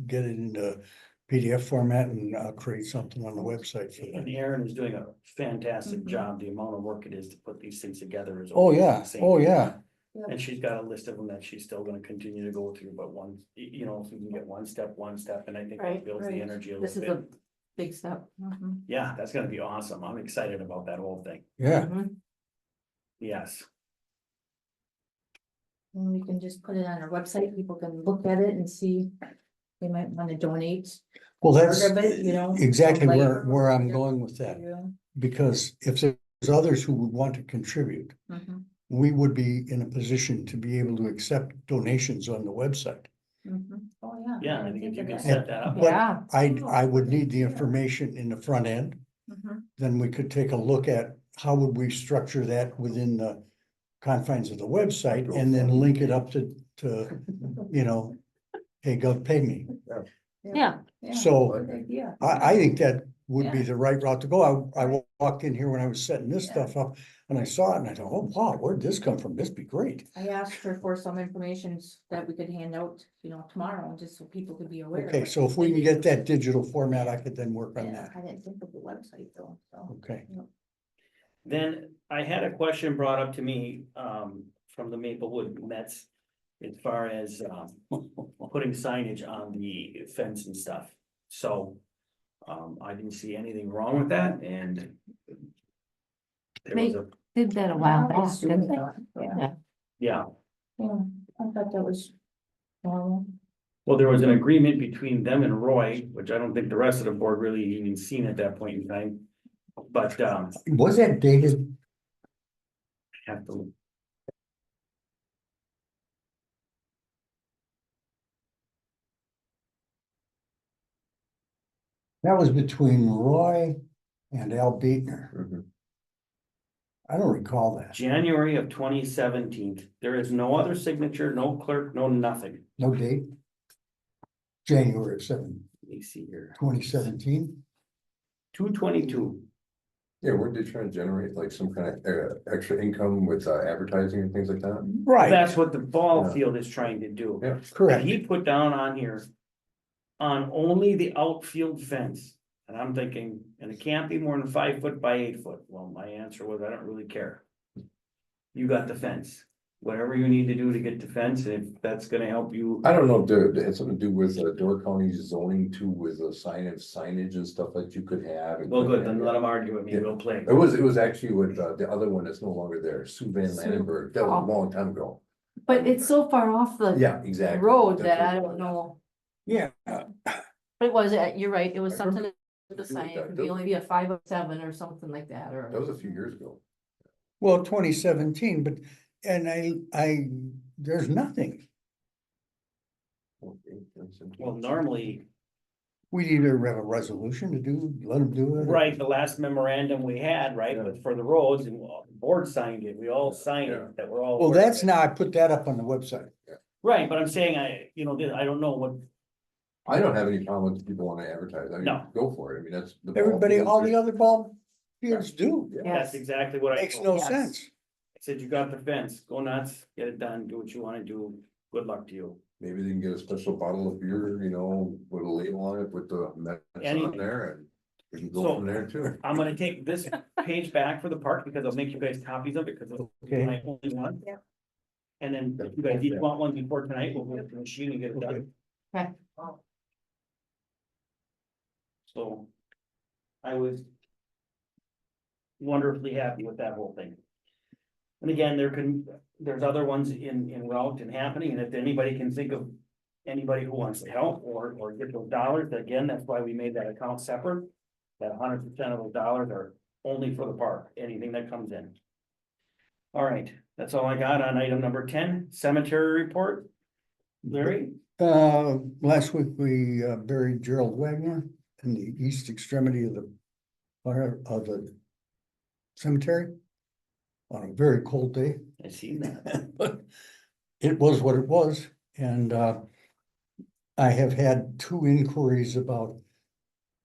get it into PDF format and create something on the website for And that. Erin is doing a fantastic Mhm. job. The amount of work it is to put these things together is. Oh, yeah, insane. oh, yeah. And she's got a list of them that she's still gonna continue to go through, but you know, if we can get one step, and I think that Right, builds the right. energy a This little is bit. a big step. Mhm. Yeah, that's gonna be awesome. I'm excited about that whole thing. Yeah, Mhm. Yes. And we can just put it on our website, people can look at it and see, they might wanna donate. well, part that's of it, you know, exactly some where, labor or where I'm whatever. going with that. Yeah. Because if there's others who would want to contribute, Mhm, we would be in a position to be able to accept donations on the website. mhm. Oh, yeah. Yeah, I didn't think if you of can that. set that up. But Yeah. I would need the information in the front end. Mhm. Then we could take a look at how would we structure that within the confines of the website and then link it up to, you know, hey, Gov, pay me. Yeah, Yeah, So good idea. I think that would be Yeah. the right route to go. I walked in here when I was setting this Yeah. stuff up and I saw it and I thought, oh, wow, where'd this come from? This'd be great. I asked her for some information that we could hand out, you know, tomorrow, just so people could be aware. Okay, but so if we can get that digital format, I could then work on Yeah, that. I didn't think of the website though, so. Okay. Then I had a question brought up to me, from the Maplewood Mets. As far as, putting signage on the fence and stuff, so. I didn't see anything wrong with that and. There was a, did that a while I back, assume didn't they? that, Yeah, yeah, yeah, I thought that was normal. well, there was an agreement between them and Roy, which I don't think the rest of the board really even seen at that point in time. But, Was that dated? have to. That was between Roy and Al Beatner. Mhm. I don't recall that. January of 2017. There is no other signature, no clerk, no nothing. No date? January of Let me see here. 2017. 2/22. Yeah, weren't they trying to generate like some kind of extra income with advertising and things like that? Right, That's what the ball Yeah. field is trying to do. Yeah. And correct. he put down on here. On only the outfield fence. And I'm thinking, and it can't be more than 5 foot by 8 foot. Well, my answer was, I don't really care. You got the fence. Whatever you need to do to get the fence, if that's gonna help you. I don't know if it had something to do with Door County's zoning too, with the signage and stuff that you could have. and Well, good, couldn't then have. let them argue with me, Yeah. we'll play. It was actually with the other one that's no longer there, Sue Van Landenberg, that was a long time ago. But it's so far off the Yeah, exactly. road That's that what I it don't was. know. Yeah, But it was, you're right, it was I something remember with the doing sign, that. it could be only be a 5 or 7 or something like that, That or. was a few years ago. well, 2017, but, and there's nothing. Well, normally, We either have a resolution to do, let them do it. or- right, the last memorandum we had, right, Yeah. was for the roads and the board signed it, we all signed Yeah. it, that we're all. Well, aware of that's it. now, I put that up on the website. Right, but I'm saying, I don't know what, I don't have any problem with people want to advertise, I mean, No. go for it, I mean, that's. the ball Everybody, fields all are- the other ball fields do. Yeah. that's exactly what I. Makes told no him. Yes. sense. I said, you got the fence, go nuts, get it done, do what you wanna do, good luck to you. Maybe they can get a special bottle of beer, you know, with a label on it with the Mets on Anything. there and we can So- go from there too. I'm gonna take this page back for the park because I'll make you guys copies of it because it's Okay. my only one. Yeah. And then if you guys each want one before tonight, we'll go to the machine and get it done. Okay. So I was wonderfully happy with that whole thing. And again, there's other ones in route and happening, and if anybody can think of anybody who wants to help or get those dollars, again, that's why we made that account separate. That 100% of those dollars are only for the park, anything that comes in. All right, that's all I got on item number 10, cemetery report. Larry, Last week we buried Gerald Wagner in the east extremity of the fire of the cemetery on a very cold day. I seen that. But it was what it was, and I have had 2 inquiries about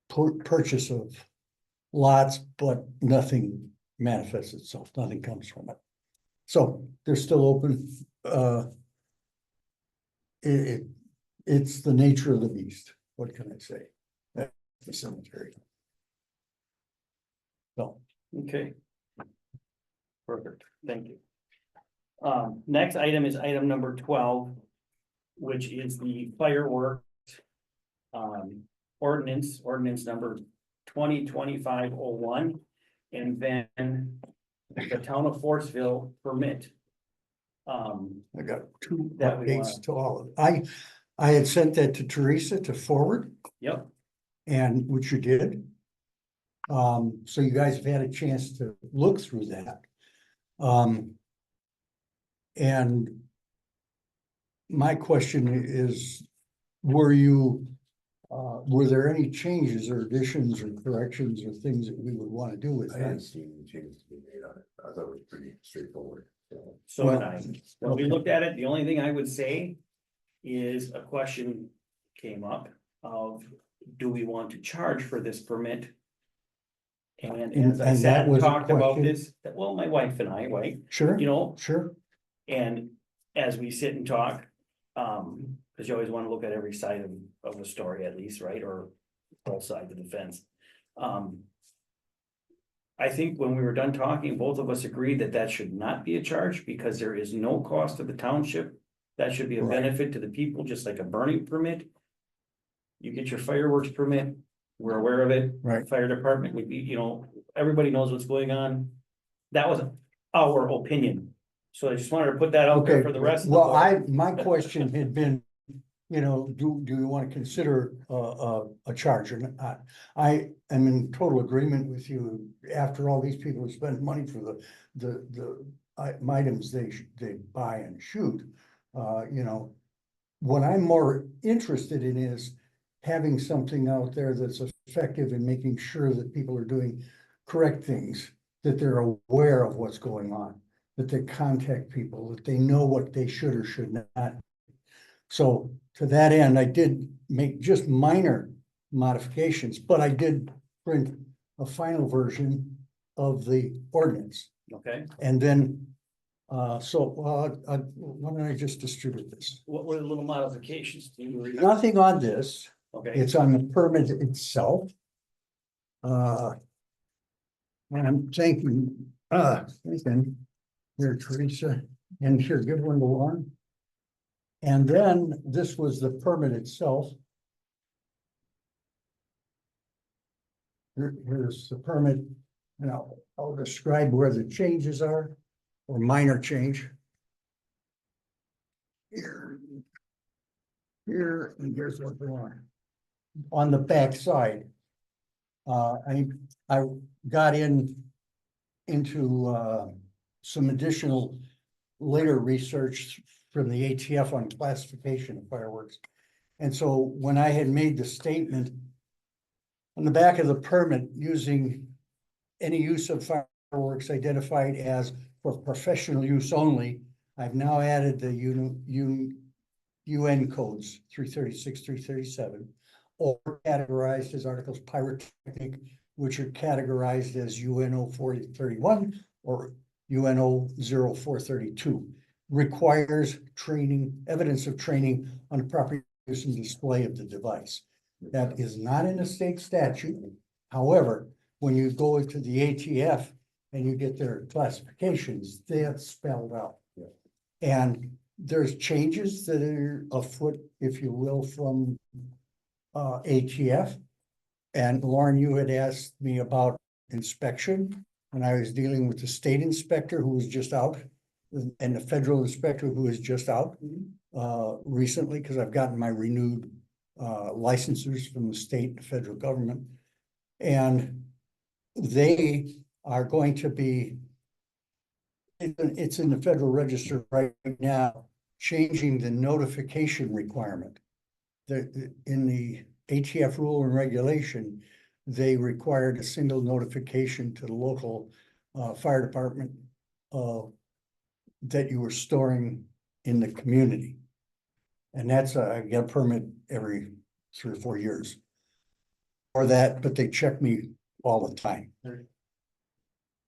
purchase of lots, but nothing manifests itself, nothing comes from it. So they're still open. It's the nature of the beast. What can I say? That's the cemetery. So, Okay. Perfect, thank you. Next item is item number 12, which is the fireworks. Ordinance number 2025-01. And then the town of Forestville permit. I got 2 That we updates wanna- to all of it. I had sent that to Teresa to forward, Yep, and which you did. So you guys have had a chance to look through that. And my question is, were there any changes or additions or corrections or things that we would want to do with I didn't that? see any changes to be made on it. I thought it was pretty straightforward. So, so did Well, I. When we okay. looked at it, the only thing I would say is a question came up of, do we want to charge for this permit? And as I And sat that and was a talked about question? this, well, my wife and I, right, Sure, you know, sure, and as we sit and talk, because you always want to look at every side of the story at least, right, or both sides of the fence. I think when we were done talking, both of us agreed that that should not be a charge because there is no cost to the township. That should be a Right. benefit to the people, just like a burning permit. You get your fireworks permit, we're aware of it. Right. Fire department would be, you know, everybody knows what's going on. That was our opinion. So I just wanted to put that out there okay. for the rest of the. Well, board. my question had been, do you want to consider a charge or not? I am in total agreement with you. After all these people have spent money for the items they buy and shoot, what I'm more interested in is having something out there that's effective in making sure that people are doing correct things, that they're aware of what's going on, that they contact people, that they know what they should or should not. So to that end, I did make just minor modifications, but I did print a final version of the ordinance. Okay, And then, why don't I just distribute this? what were the little modifications? Do you remember? Nothing on this, Okay, it's on the permit itself. And I'm thinking, here, Teresa, and here, give one to Lauren. And then this was the permit itself. Here's the permit, and I'll describe where the changes are, or minor change. Here. Here, and here's what they are. On the back side. I got into some additional later research from the ATF on classification of fireworks. And so when I had made the statement on the back of the permit, using any use of fireworks identified as for professional use only, I've now added the UN codes 336, 337, or categorized as articles pyrotechnic, which are categorized as UNO 4031 or UNO 0432. Requires training, evidence of training on the proper use and display of the device. That is not in a state statute. However, when you go into the ATF and you get their classifications, that's spelled out. Yeah. And there's changes that are afoot, if you will, from ATF. And Lauren, you had asked me about inspection, and I was dealing with the state inspector who was just out, and the federal inspector who is just out recently, because I've gotten my renewed licenses from the state and federal government. And they are going to be, it's in the Federal Register right now, changing the notification requirement. In the ATF rule and regulation, they required a single notification to the local fire department that you were storing in the community. And that's I get a permit every 3 or 4 years. Or that, but they check me all the time.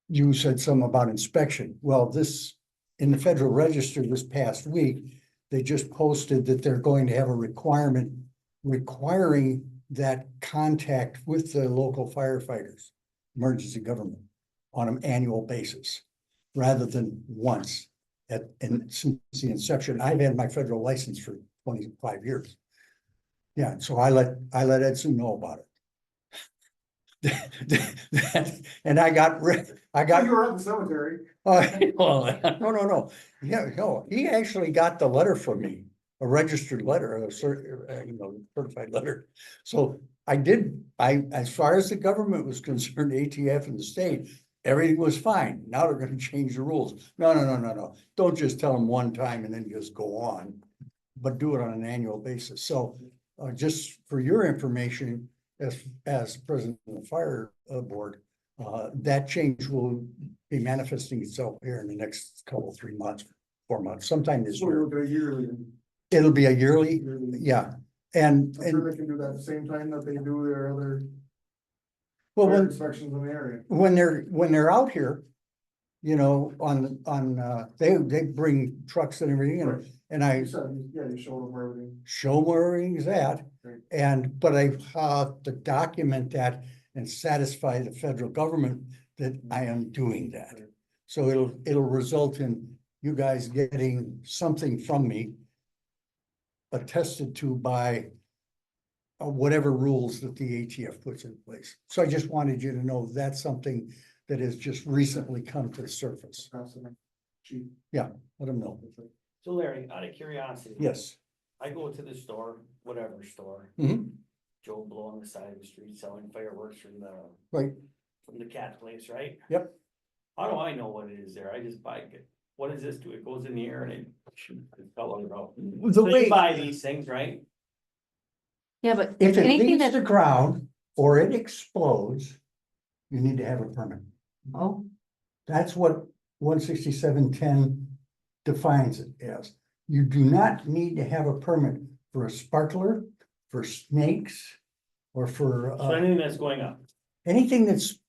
You said something about inspection. Well, this, in the Federal Register this past week, they just posted that they're going to have a requirement requiring that contact with the local firefighters, emergency government, on an annual basis, rather than once. And since the inception, I've had my federal license for 25 years. Yeah, so I let Edson know about it. And I got, You were at the cemetery. well, no. Yeah, no, he actually got the letter from me, a registered letter, certified letter. So as far as the government was concerned, ATF and the state, everything was fine. Now they're gonna change the rules. No. Don't just tell them one time and then just go on, but do it on an annual basis. So just for your information, as president of the fire board, that change will be manifesting itself here in the next 3 months, 4 months, sometime this So year. we'll do a yearly. It'll be a yearly, yeah. And, I'm sure they can do that at the same time that they do their other well, fire inspections in the area. when they're out here, you know, they bring trucks and everything, Right. and I You said, yeah, you showed them where everything. show where everything's at. Right. But I have to document that and satisfy the federal government that I am doing that. Right. So it'll result in you guys getting something from me attested to by whatever rules that the ATF puts in place. So I just wanted you to know that's something that has just recently come to the surface. Pass it on. Chief. Let them know. So Larry, out of curiosity. Yes. I go to the store, whatever store, Mhm. Joe Blow on the side of the street selling fireworks from Right. the cat place, right? Yep. How do I know what it is there? I just buy it. What does this do? It goes in the air and it fell out. The So way, you buy these things, right? Yeah, but if it anything leaves that, the ground or it explodes, you need to have a permit. oh, That's what 16710 defines it as. You do not need to have a permit for a sparkler, for snakes, or for So anything that's going up. anything that's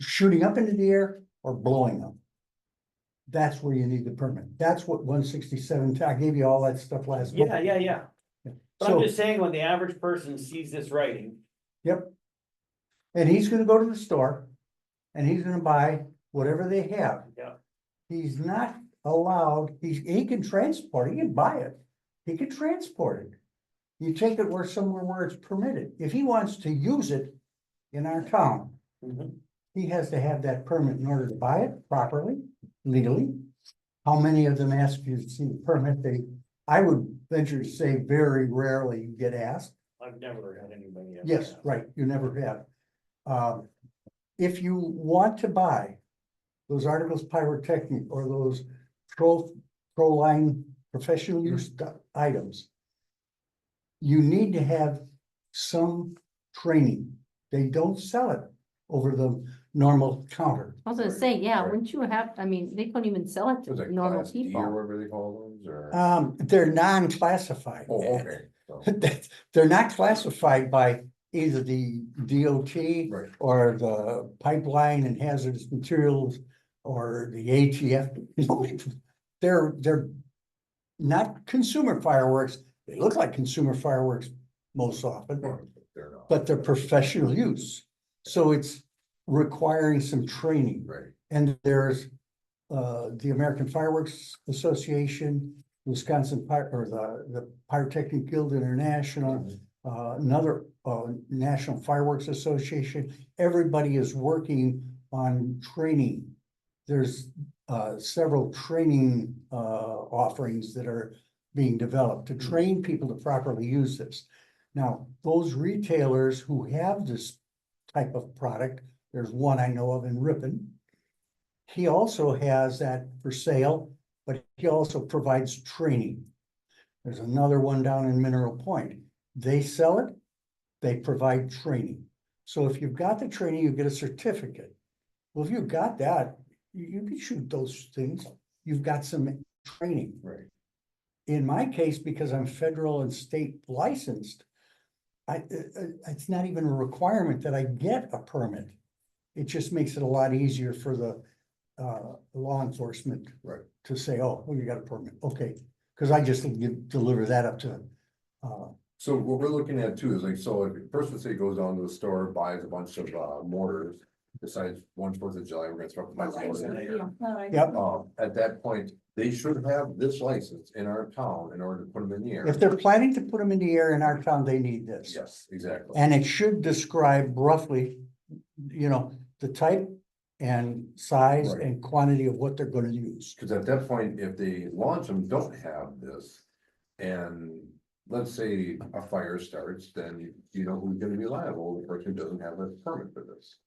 shooting up into the air or blowing up. That's where you need the permit. That's what 167, I gave you all that stuff last month. Yeah. But I'm So, just saying, when the average person sees this writing, yep. And he's gonna go to the store and he's gonna buy whatever they have. Yeah. He's not allowed, he can transport, he can buy it. He can transport it. You take it somewhere where it's permitted. If he wants to use it in our town, he has to have that permit in order to buy it properly, legally. How many of them ask you to see the permit? I would venture to say very rarely get asked. I've never had anybody. ever Yes, ask. right, you never have. If you want to buy those articles pyrotechnic or those pro line professional use items, you need to have some training. They don't sell it over the normal counter. I was gonna say, yeah, Right. wouldn't you have, I mean, they couldn't even sell it Was to it normal Class D or people. whatever they call those, or? They're non-classified. Oh, okay. So, They're not classified by either the DOT right. or the pipeline and hazardous materials or the ATF. They're not consumer fireworks. They look like consumer fireworks most often, They're not. but they're professional use. So it's requiring some training. Right. And there's the American Fireworks Association, Wisconsin the Pyrotechnic Guild International, another National Fireworks Association. Everybody is working on training. There's several training offerings that are being developed to train people to properly use this. Now, those retailers who have this type of product. There's one I know of in Ripon. He also has that for sale, but he also provides training. There's another one down in Mineral Point. They sell it, they provide training. So if you've got the training, you get a certificate. Well, if you've got that, you can shoot those things. You've got some training. Right. In my case, because I'm federal and state licensed, it's not even a requirement that I get a permit. It just makes it a lot easier for the law enforcement. Right. To say, oh, well, you got a permit, okay, because I just deliver that up to. So what we're looking at too is like, so if a person say goes down to the store, buys a bunch of mortars, decides 4th of July, we're gonna throw my mortars in there. Yep, At that point, they should have this license in our town in order to put them in the air. if they're planning to put them in the air in our town, they need this. Yes, exactly. And it should describe roughly, the type and size Right. and quantity of what they're gonna use. Cause at that point, if they launch them, don't have this, and let's say a fire starts, then you know who's gonna be liable, the person who doesn't have a permit for this,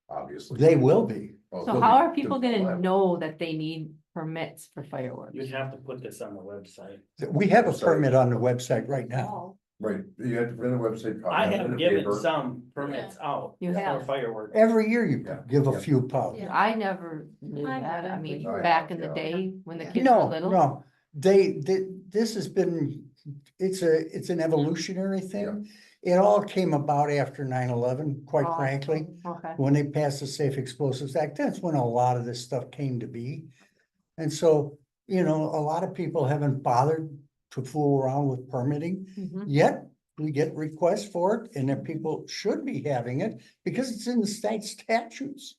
obviously. They will be. Oh, So they'll how be- are people they'll be gonna liable. know that they need permits for fireworks? You'd have to put this on the website. We have a Sorry. permit on the website right now. Right, you have to put in the website. I have it in have the given paper. some permits out. You for have. Fireworks. Every year you Yeah. give a Yeah. few pounds. I never knew I that. I haven't. mean, Oh, yeah, back in the yeah. day when the kids were No, little. no, this has been, it's an evolutionary thing. It all came about after 9/11, quite Oh, frankly, Okay. when they passed the Safe Explosives Act, that's when a lot of this stuff came to be. And so, a lot of people haven't bothered to fool around with permitting, Mhm. yet we get requests for it, and that people should be having it because it's in the state statutes.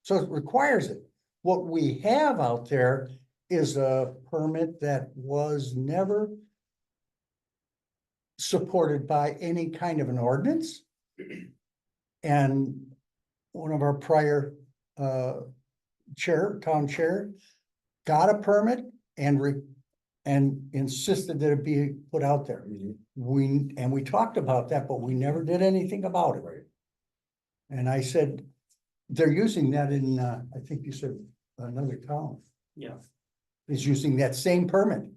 So it requires it. What we have out there is a permit that was never supported by any kind of an ordinance. And one of our prior town chair, got a permit and insisted that it be put out there. Mhm. We talked about that, but we never did anything about it. Right. And I said, they're using that in, I think you said another town Yeah, is using that same permit.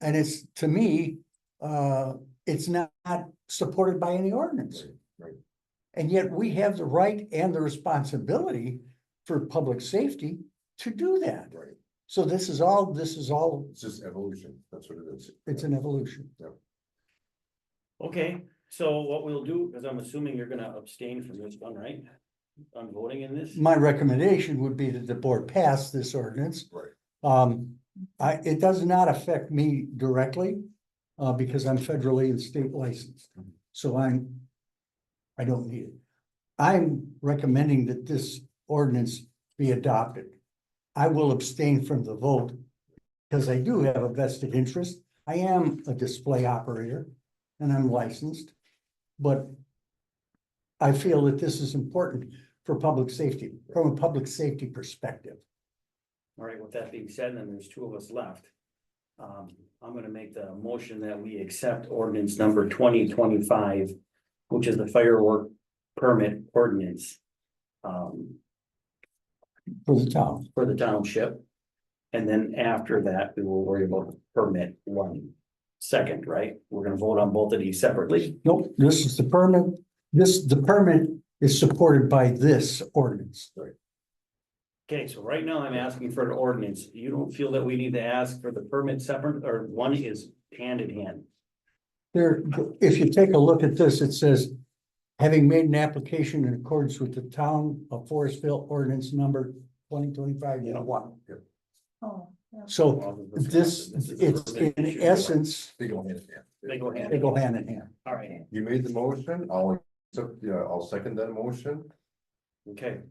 And it's, to me, it's not supported by any ordinance. Right. And yet we have the right and the responsibility for public safety to do that. Right, So this is all, it's just evolution, that's what it is. it's an evolution. okay, so what we'll do, because I'm assuming you're gonna abstain from this one, right? On voting in this? My recommendation would be that the board pass this ordinance. Right. It does not affect me directly, because I'm federally and state licensed. So I don't need it. I'm recommending that this ordinance be adopted. I will abstain from the vote because I do have a vested interest. I am a display operator and I'm licensed. But I feel that this is important for public safety, from a public safety perspective. All right, with that being said, then there's two of us left. I'm gonna make the motion that we accept ordinance number 2025, which is the firework permit ordinance. For the town. For the township. And then after that, we will worry about the permit 1 second, right? We're gonna vote on both of these separately. Nope, this is the permit. The permit is supported by this ordinance. Okay, so right now I'm asking for an ordinance. You don't feel that we need to ask for the permit separate, or one is hand in hand? There, if you take a look at this, it says, having made an application in accordance with the town of Forestville ordinance number 2025-1. Oh, So it's in essence, They go hand in hand. They go hand they in go hand. hand in hand. All right, You made the motion, I'll second that motion. okay.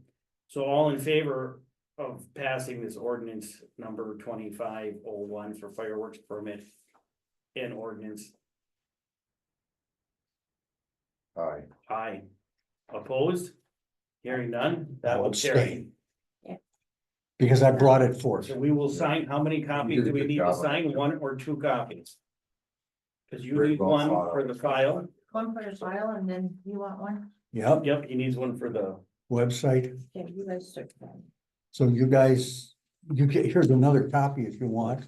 So all in favor of passing this ordinance number 2501 for fireworks permit and ordinance? Aye. Aye. Opposed? Hearing none, that I'll will carry. abstain. Because I brought it forth. So we will sign, how many copies do we need to sign? 1 or 2 copies? Cause you Very need well one thought for out. the file. one for the file and then you want one? Yep, Yep, he needs one for the, website. Yeah, you guys search that. So you guys, you get, here's another copy if you want.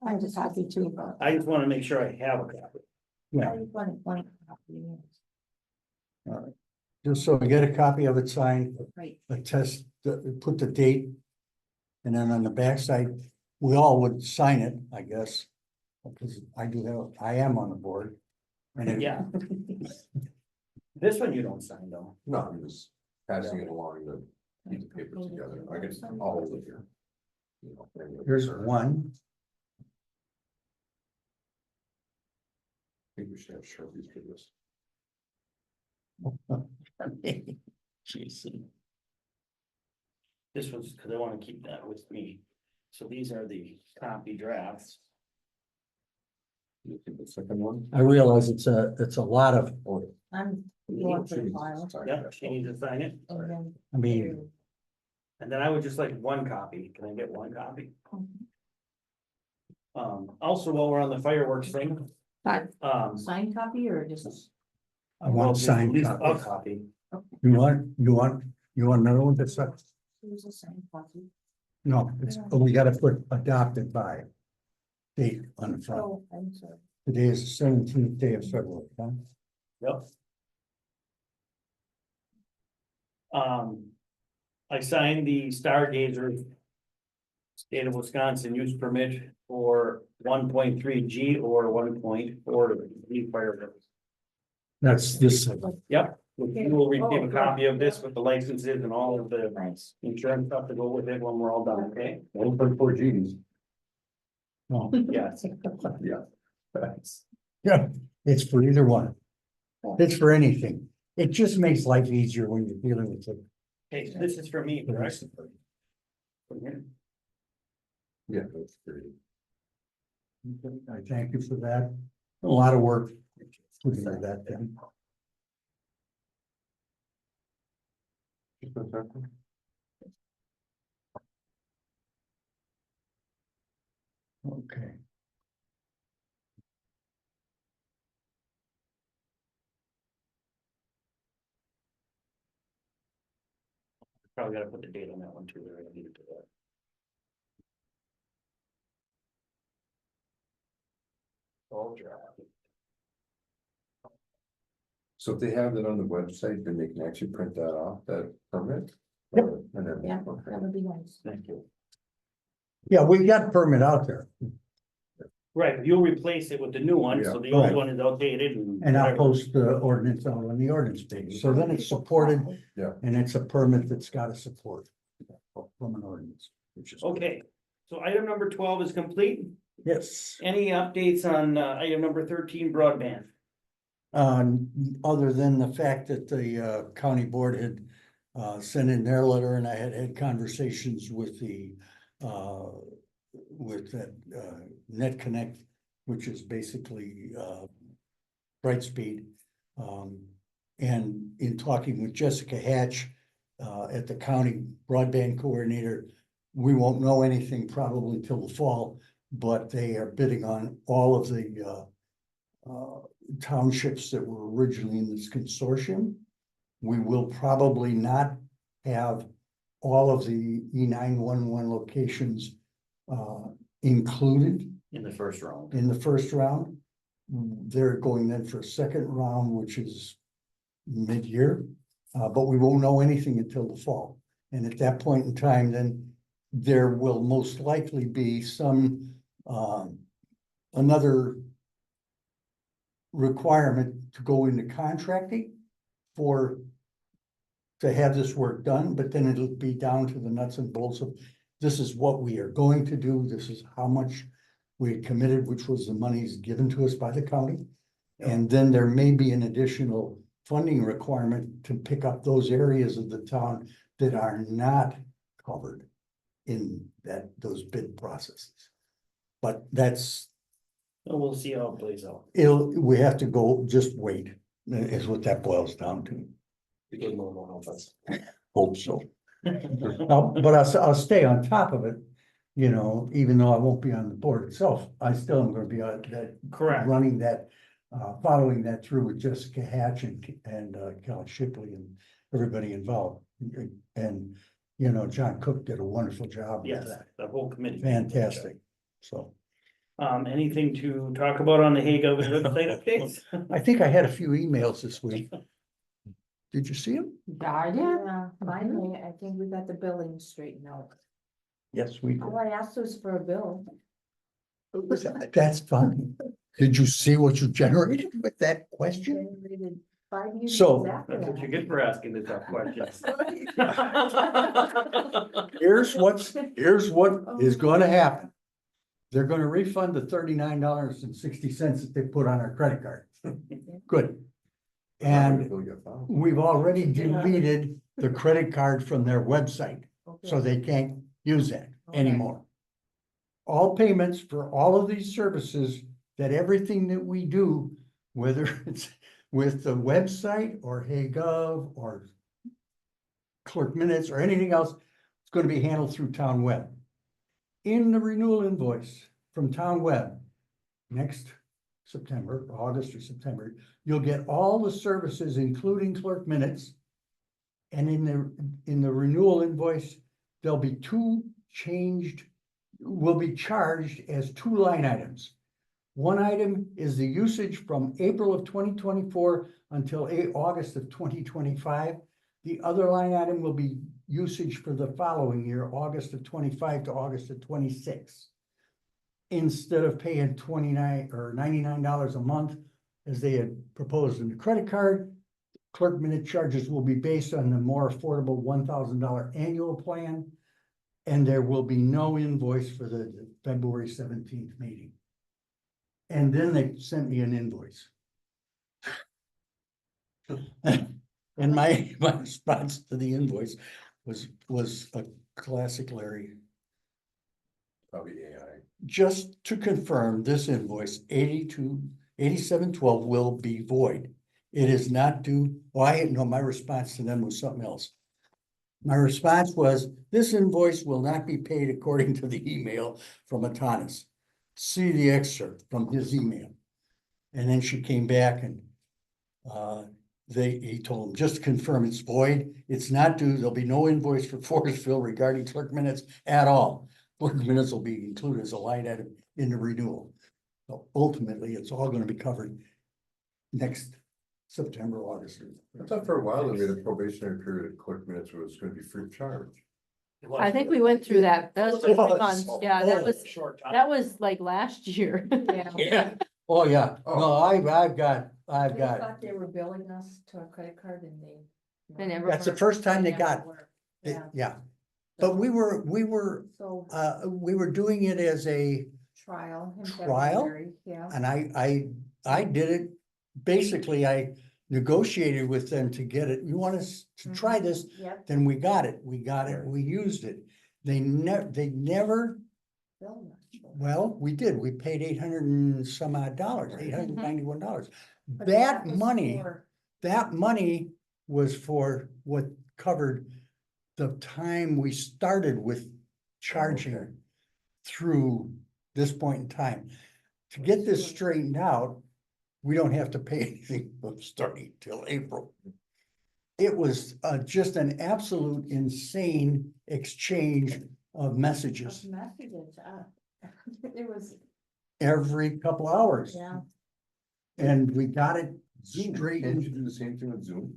I'm just happy too, but. I just wanna make sure I have a copy. Yeah, I wanted one copy, just so you get a copy of it signed, right? attest, put the date. And then on the backside, we all would sign it, I guess. Because I am on the board. And it- Yeah. This one you don't sign though. No, I'm just passing it along to keep the papers together. I guess I'll hold it here. You know, and Here's I one. think we should have Sharpies for this. Jeez. This was, cause I wanna keep that with me. So these are the copy drafts. You think the second one? I realize it's a lot of, I'm going for the file. Yep, she needs to sign it. And then. I mean, And then I would just like one copy. Can I get one copy? Also, while we're on the fireworks thing, But Signed copy or just? I want just signed at least a copy. copy. You want another one that's, Here's a signed copy. no, we gotta put adopted by. Date on the front. Oh, I'm sorry. Today is the 17th day of February, huh? Yep. I signed the Stargazer State of Wisconsin use permit for 1.3 G or 1.4 G fireworks. That's this, Yep, you will receive a copy of this with the licenses and all of the Nice. insurance stuff to go with it when we're all done, okay? 1.4 Gs. no, Yes. Yeah. Thanks. yeah, it's for either one. It's for anything. It just makes life easier when you're dealing with it. Okay, so this is for me, correct? From here. Yeah, that's great. I thank you for that. A lot of work putting into that thing. Just a second. Okay. Probably gotta put the date on that one too, I need to do that. All draft. So if they have it on the website, then they can actually print that off, that permit? Yep. And then, Yeah, okay. that would be nice. Thank you. Yeah, we got a permit out there Right, but you'll replace it with the new one, so the old Right. one is outdated and I'll whatever. post the ordinance on the ordinance page. So then it's supported. Yeah. And it's a permit that's got to support from an ordinance, which is. Okay, so item number 12 is complete. Yes. Any updates on item number 13 broadband? Other than the fact that the county board had sent in their letter and I had conversations with the with that Net Connect, which is basically Brightspeed. And in talking with Jessica Hatch at the county broadband coordinator, we won't know anything probably till the fall, but they are bidding on all of the townships that were originally in this consortium. We will probably not have all of the E911 locations included In the first round. in the first round. They're going then for a second round, which is mid-year, but we won't know anything until the fall. And at that point in time, then there will most likely be some another requirement to go into contracting to have this work done, but then it'll be down to the nuts and bolts of this is what we are going to do, this is how much we had committed, which was the monies given to us by the county. And then there may be an additional funding requirement to pick up those areas of the town that are not covered in those bid processes. But that's, So we'll see how it plays out. we have to go, just wait, is what that boils down to. Because no one will help us. Hope so. But I'll stay on top of it, you know, even though I won't be on the board itself, I still am gonna be on that, Correct. running that following that through with Jessica Hatch and Kelly Shipley and everybody involved. And, you know, John Cook did a wonderful job with Yes, that. the whole committee. Fantastic. So Anything to talk about on the Hague website updates? I think I had a few emails this week. Did you see them? I did. Yeah, finally, I think we got the billing straightened out. Yes, we All I asked was for a bill. did. That's fine. Did you see what you generated with that question? Generated 5 units So- after That's what you that. get for asking the tough questions. Here's what is gonna happen. They're gonna refund the $39.60 that they put on our credit card. Good. And Until we get found. we've already deleted the credit card from their website, so Okay. they can't use that Okay. anymore. All payments for all of these services, that everything that we do, whether it's with the website or HeyGov or clerk minutes or anything else, it's gonna be handled through Town Web. In the renewal invoice from Town Web, next September, August or September, you'll get all the services, including clerk minutes. And in the renewal invoice, there'll be will be charged as 2 line items. One item is the usage from April of 2024 until August of 2025. The other line item will be usage for the following year, August of 25 to August of 26. Instead of paying $29 or $99 a month, as they had proposed in the credit card, clerk minute charges will be based on the more affordable $1,000 annual plan. And there will be no invoice for the February 17th meeting. And then they sent me an invoice. And my response to the invoice was a classic Larry. Probably AI. Just to confirm, this invoice 8712 will be void. It is not due. My response to them was something else. My response was, this invoice will not be paid according to the email from Atanas. See the excerpt from his email. And then she came back and he told them, just to confirm it's void. It's not due. There'll be no invoice for Forestville regarding clerk minutes at all. Clerk minutes will be included as a line item in the renewal. So ultimately, it's all going to be covered next September, August. I thought for a while that we had a probationary period of clerk minutes was gonna be free of charge. I think we went through that. That was 3 months. Yeah, that was, Short time. that was like last year. Yeah. Yeah. Oh, yeah. No, I've got, I thought they were billing us to a credit card and they. They never that's the were. first time they never got were. it. Yeah, Yeah. But we were so doing it as a, trial. in Trial? February, Yeah. and I did it, basically, I negotiated with them to get it. You want us to try this? Yep. Then we got it, we used it. They never, bill us. well, we did, we paid 800 and some odd dollars, $891. But That was money, for- that money was for what covered the time we started with charging Okay. through this point in time. To get this straightened out, we don't have to pay anything from starting till April. It was just an absolute insane exchange of messages of messages, it was, every couple hours. yeah, And we got it Zoom, can't you straightened. do the same thing with Zoom?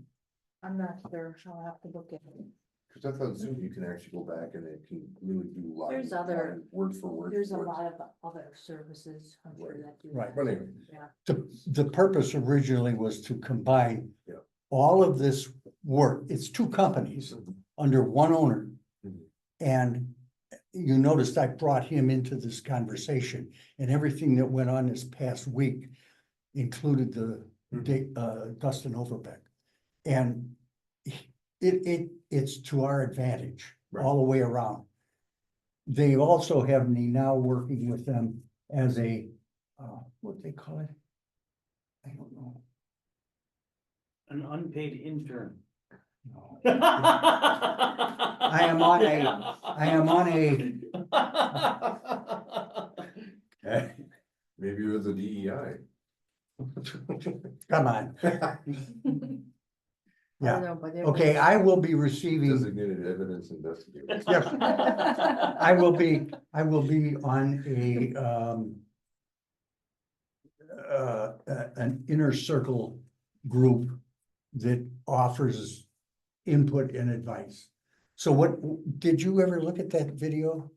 I'm not sure, I'll have to look at it. Cause I thought Zoom, you can actually go back and it can really do live. There's other- Word for word. There's a words. lot of other services, I'm sure that do. Right. that. But anyway. Yeah. The purpose originally was to combine Yeah. all of this work. It's 2 companies under one owner. Mhm. And you noticed I brought him into this conversation, and everything that went on this past week included the Dustin Overbeck. And it's to our advantage all the way around. They also have me now working with them as a, what they call it? I don't know. An unpaid intern. No. I am on a. Maybe you're the DEI. Come on. I don't Yeah. know, but there Okay, was- I will be receiving, Designated evidence investigator. I will be on an inner circle group that offers input and advice. So what, did you ever look at that video?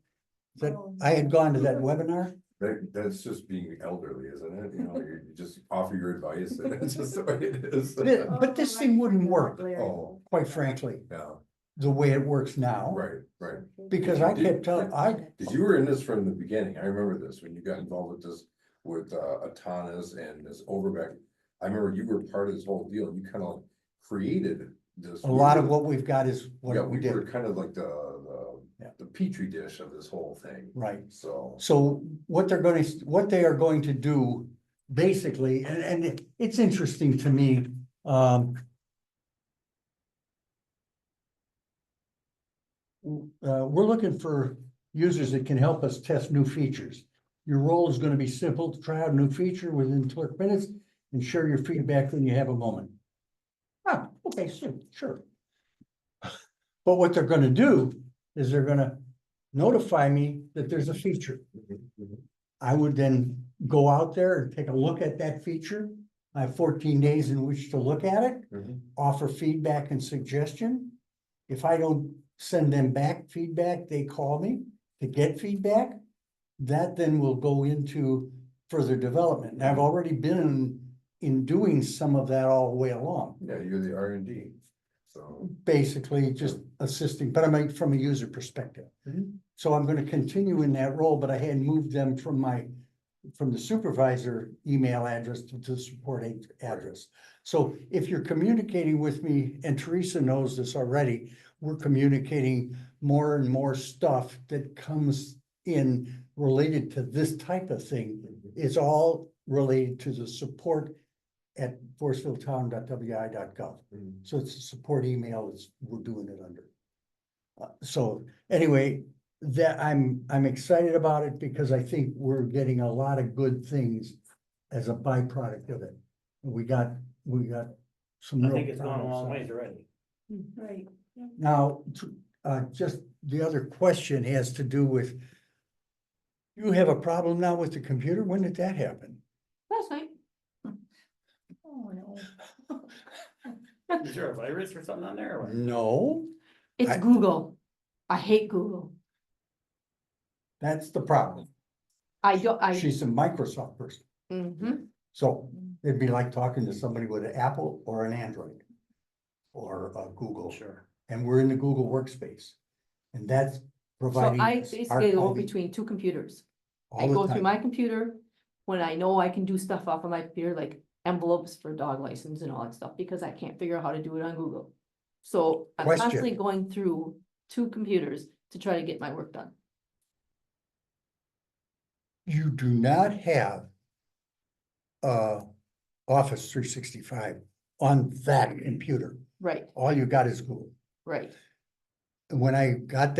That I had gone to that webinar? That's just being elderly, isn't it? You know, you just offer your advice and it's just the way it is. But this thing wouldn't work, Oh, quite frankly, yeah, the way it works now. right, right. Because I kept telling, Cause you were in this from the beginning. I remember this, when you got involved with this, with Atanas and this Overbeck. I remember you were part of this whole deal. You kind of created this. a lot of what we've got is Yeah, what we we were did, kind of like Yeah. the petri dish of this whole thing. right? So, So what they are going to do, basically, and it's interesting to me, we're looking for users that can help us test new features. Your role is gonna be simple: to try out a new feature within 20 minutes and share your feedback when you have a moment. Ah, okay, sure. But what they're gonna do is they're gonna notify me that there's a feature. I would then go out there and take a look at that feature. I have 14 days in which to look at it, offer feedback and suggestion. If I don't send them back feedback, they call me to get feedback. That then will go into further development. And I've already been in doing some of that all the way along. yeah, you're the R&D, so. Basically just assisting, but I'm from a user perspective. So I'm gonna continue in that role, but I had moved them from the supervisor email address to the support address. So if you're communicating with me, and Teresa knows this already, we're communicating more and more stuff that comes in related to this type of thing. It's all related to the support at forestvilletown.wi.gov. So it's a support email, we're doing it under. So anyway, that I'm excited about it because I think we're getting a lot of good things as a byproduct of it. We got some. I real think it's gone a problems. long ways already. Right. Now, just the other question has to do with, you have a problem now with the computer? When did that happen? Last night. Oh, no. Is there a virus or something on there or what? No, It's I- Google. I hate Google. that's the problem. She's a Microsoft person. Mhm. So it'd be like talking to somebody with an Apple or an Android or a Google. Sure. And we're in the Google workspace. And that's So providing. I us basically go archiving between two computers. I all the go through time. my computer when I know I can do stuff off of my computer, like envelopes for dog license and all that stuff, because I can't figure out how to do it on Google. So I'm Question. constantly going through two computers to try to get my work done. You do not have Office 365 on that computer. Right, All you got is Google. right. And when I got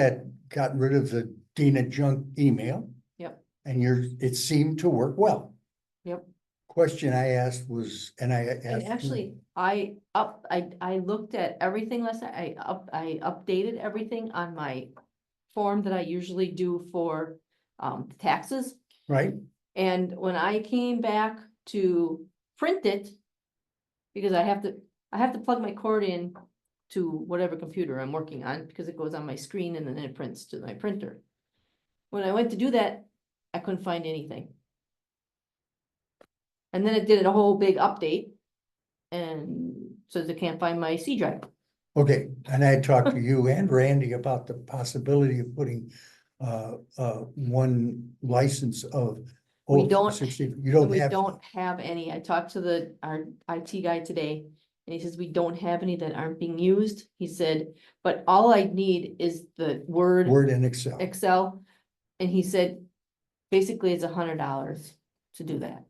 rid of the Dina junk email. Yep. And it seemed to work well. Yep. Question I asked was, and I asked. And actually, I looked at everything last night. I updated everything on my form that I usually do for taxes. Right, And when I came back to print it, because I have to plug my cord in to whatever computer I'm working on, because it goes on my screen and then it prints to my printer. When I went to do that, I couldn't find anything. And then it did a whole big update and says I can't find my C drive. okay, and I talked to you and Randy about the possibility of putting one license of. We don't- 60. You don't We have. don't have any. I talked to our IT guy today, and he says we don't have any that aren't being used. He said, but all I need is the Word, Word and Excel. Excel. And he said, basically it's $100 to do that.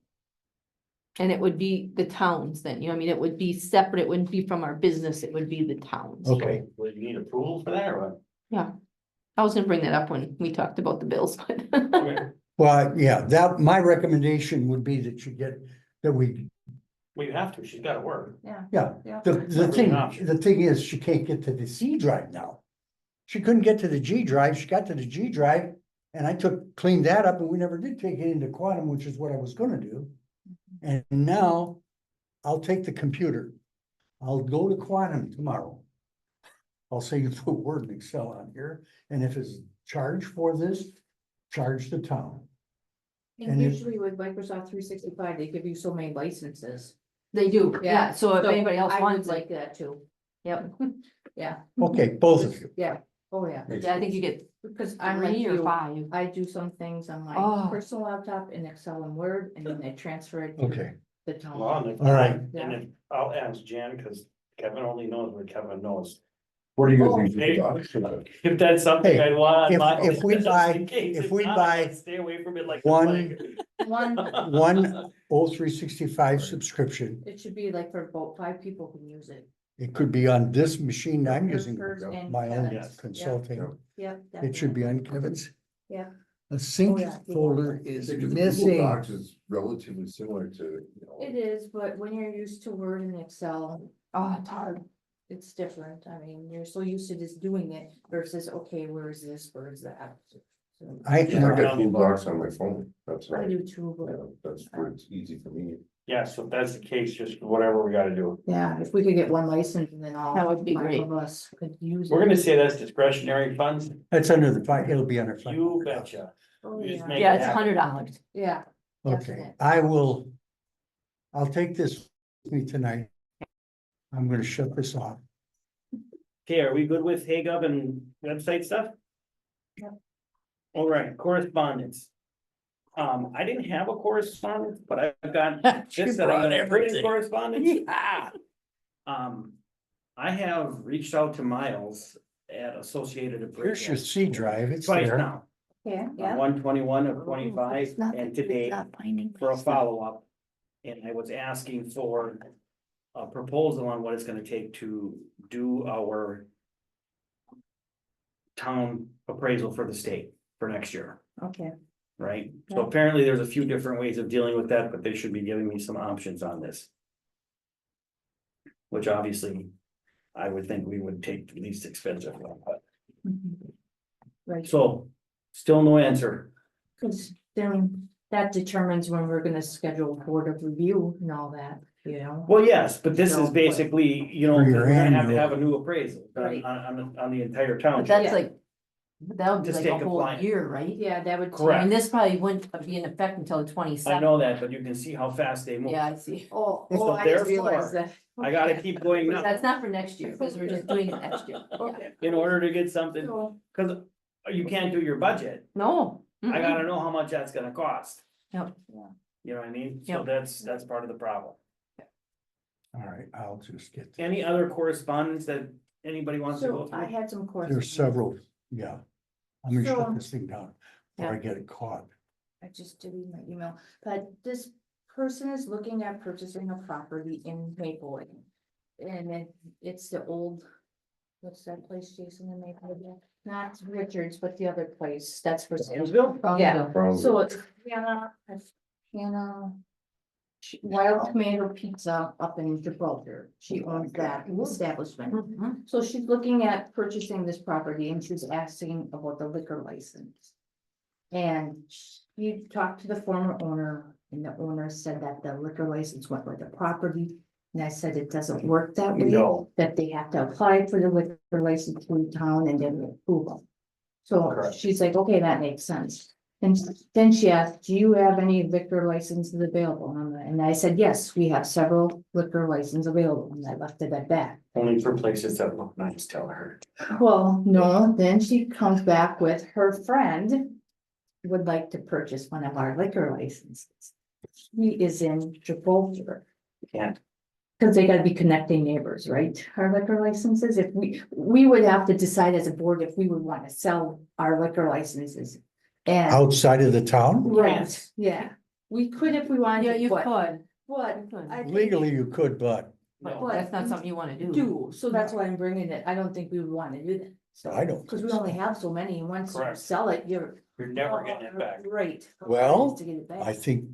And it would be the towns then, I mean, it would be separate. It wouldn't be from our business. It would be the towns. Okay, Would you need approval for that or what? Yeah. I was gonna bring that up when we talked about the bills, but Okay. well, yeah, my recommendation would be that that we We have to, she's gotta work. Yeah. Yeah, Yeah. the Never thing, an option. the thing is, she can't get to the C drive now. She couldn't get to the G drive, she got to the G drive, and I cleaned that up, and we never did take it into Quantum, which is what I was gonna do. And now, I'll take the computer. I'll go to Quantum tomorrow. I'll say you put Word and Excel on here, and if it's charged for this, charge the town. And And if- usually with Microsoft 365, they give you so many licenses. They do, yeah, so if anybody else I would wants like it, that too. yep, Yeah. Okay, both of you. Yeah, oh, yeah, yeah, I think you get because I'm like 3 or you, 5. I do some things on my Oh. personal laptop in Excel and Word, and then I transfer it to Okay, the town. Well, and if- All right. And if, I'll ask Jan, cause Kevin only knows what Kevin knows. What do you Oh, guys hey. think? If that's something Hey, I want. if we buy- if we buy Stay away from it like. the one- plague. One, 365 subscription, it should be like for about 5 people can use it. it could be on this machine I'm Hers- using, hers and my own Kevin's. consulting. Yeah. It should be definitely. on Kevin's. Yeah. A sync Oh, yeah. folder is Google missing. Docs is relatively similar to, you know. It is, but when you're used to Word and Excel, Oh, it's hard. it's different. I mean, you're so used to just doing it versus, okay, where is this, where is that? So, I, I got Google Docs on my phone, that's I right. do too, Yeah, but that's where it's easy for me. Yeah, so if that's the case, just whatever we gotta do. yeah, if we could get one license and then all. That would be 5 great. of us could use it. We're gonna say that's discretionary funds, that's under the five, it'll be under five. you betcha. Oh, You just yeah. make Yeah, it it's happen. $100. Yeah. Okay, definite. I'll take this with me tonight. I'm gonna shut this off. Okay, are we good with Hagub and website stuff? Yep. All right, correspondence. I didn't have a correspondence, but I've got She this that I'm brought gonna put in everything. correspondence. Yeah. I have reached out to Miles at Associated Here's your Appraisal C drive, it's twice there. now, Yeah, yeah. 121 of 25 and today for a follow-up. And I was asking for a proposal on what it's gonna take to do our town appraisal for the state for next year, Okay. right? So Yeah. apparently there's a few different ways of dealing with that, but they should be giving me some options on this. Which obviously, I would think we would take the least expensive one, but, Mhm. Right. so, still no answer. Cause then that determines when we're gonna schedule board of review and all that, you know? Well, yes, but this So, is but- basically, you know, For we're your gonna have to annual. have a new appraisal Right. on the entire But township. that's Yeah. like, that would be Just like take a a whole client. year, right? Yeah, that would. Correct. And this probably wouldn't be in effect until the I 27th. know that, but you can see how fast they move. Yeah, I see. Oh, So I didn't realize therefore, that. I gotta Okay. keep going But up that's not for next year, because we're just doing it next year. Yeah. Okay. in order to get something, So, cause you can't do your budget. No. I mm-mm. gotta know how much that's gonna cost. Yep. You know what I mean? So Yep. that's part of the problem. All right, I'll just get, Any other correspondence that anybody wants to go so I through? had some questions. there's several, yeah. I'm gonna shut So- this thing down before I get it caught. I just deleted my email, but this person is looking at purchasing a property in Maplewood. And it's the old, what's that place, Jason, in Maplewood? Not Richards, but the other place, that's for sale. Forestville? Yeah, From- so it's Hannah. Wild Tomato Pizza up in Gibraltar, she owns that establishment. Mhm. So she's looking at purchasing this property and she's asking about the liquor license. And she talked to the former owner and the owner said that the liquor license went with the property. And I said it doesn't work that way. No. That they have to apply for the liquor license through town and then approve them. So Correct. she's like, okay, that makes sense. And then she asked, do you have any liquor licenses available? And I said, yes, we have several liquor licenses available, and I left it at that. Only for places that look nice, tell her. Well, no, then she comes back with her friend would like to purchase one of our liquor licenses. He is in Gibraltar. Can't. Cause they gotta be connecting neighbors, right? Our liquor licenses, if we would have to decide as a board if we would wanna sell our liquor licenses. And, Outside of the town? right, yeah, we could if we wanted. Yeah, to, you but- could, But You could. I think Legally, you could, but but No. that's not something you wanna do. do, so that's why I'm bringing it, I don't think we would wanna do that. So, I don't cause we think only so. have so many, and once you Correct. sell it, you're. You're never getting it back. Right. Well, To get it back. I think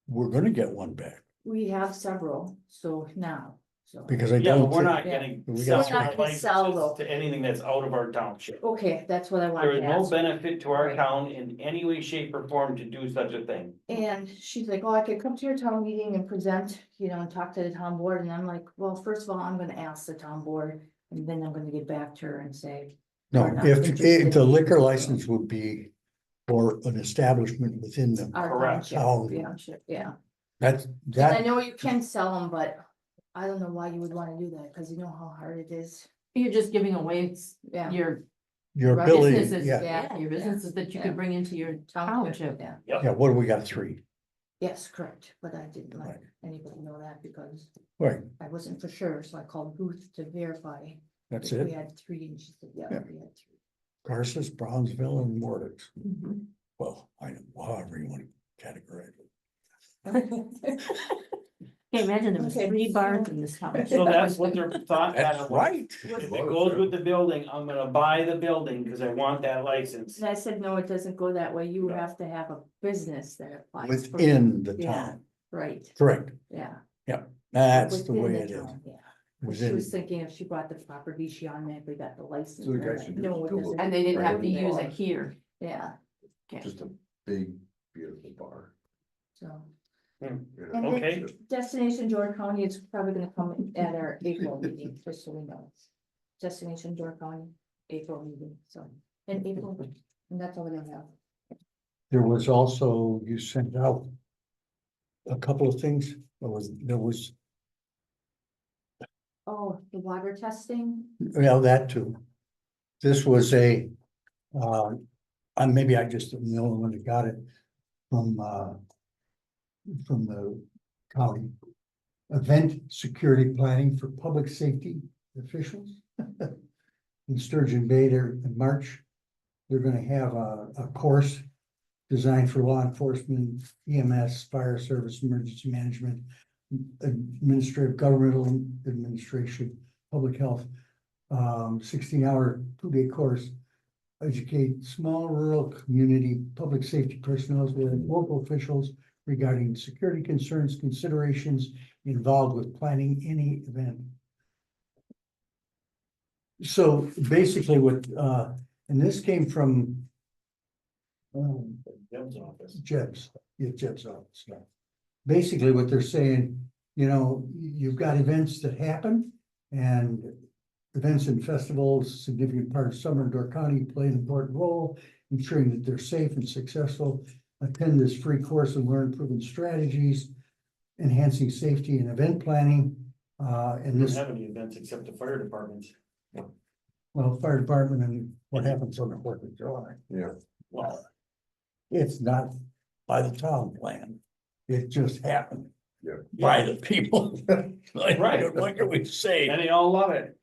we're gonna get one back. We have several, so now, so. Because I Yeah, but don't. we're not Yeah. gonna We sell got We're not gonna sell licenses though. to anything that's out of our township. Okay, that's what I There wanted is to no ask. benefit to our Right. town in any way, shape or form to do such a thing. And she's like, oh, I could come to your town meeting and present, and talk to the town board, and I'm like, well, first of all, I'm gonna ask the town board. And then I'm gonna get back to her and say, No, We're not if interested. the liquor license would be for an establishment within the, our Correct. township, yeah. And I that, know you can sell them, but I don't know why you would wanna do that, cause you know how hard it is, You're just giving away yeah. your your ability, businesses, yeah, yeah, your businesses that you could bring into your township. Yeah, yeah, what do we got, 3? yes, correct, but I didn't let Right. anybody know that because Right, I wasn't for sure, so I called Ruth to verify. that's if We it, had 3, and she said, yeah, Yeah. we had Garces, Brownsville and Mordix, Mhm. well, I know, however you want to categorize it. 3. Can't imagine there was Okay. 3 bars in this town. So that's what their thought. That's pattern was. right. If it goes with the building, I'm gonna buy the building because I want that license. And I said, no, it doesn't go that way, you No. have to have a business that applies. for- Within the Yeah. town, Right, correct, yeah. that's the Within way it is. town, yeah. She Within, was thinking if she bought the property, she automatically got the license. So the and I'm guy should like, do no, it two doesn't. And they didn't have to Right. use it here. Yeah, Just a big, beautiful bar. so. you know. And Okay. then Destination Door County is probably gonna come at our April meeting, just so we know. Destination Door County, April meeting, so, in April, and that's all I have. there was also, you sent out a couple of things, there was, Oh, the water testing, well, that too. This was maybe I just am the only one that got it from the county. Event security planning for public safety officials. In Sturgeon Bay there in March, they're gonna have a course designed for law enforcement, EMS, fire service, emergency management, administrative, governmental administration, public health. 16-hour 2-day course. Educate small rural community public safety personnel with local officials regarding security concerns, considerations involved with planning any event. So basically and this came from Jim's office. Jeb's office. Yeah. Basically, what they're saying, you've got events that happen and events and festivals, significant part of summer in Door County play an important role, ensuring that they're safe and successful. Attend this free course and learn proven strategies, enhancing safety and event planning. We And don't this, have any events except the fire departments. well, fire department and what happens on the 4th of July. Yeah, Well, It's not by the town plan. It just happened. Yeah. By the people. Like, Right. What can we say? and they all love it.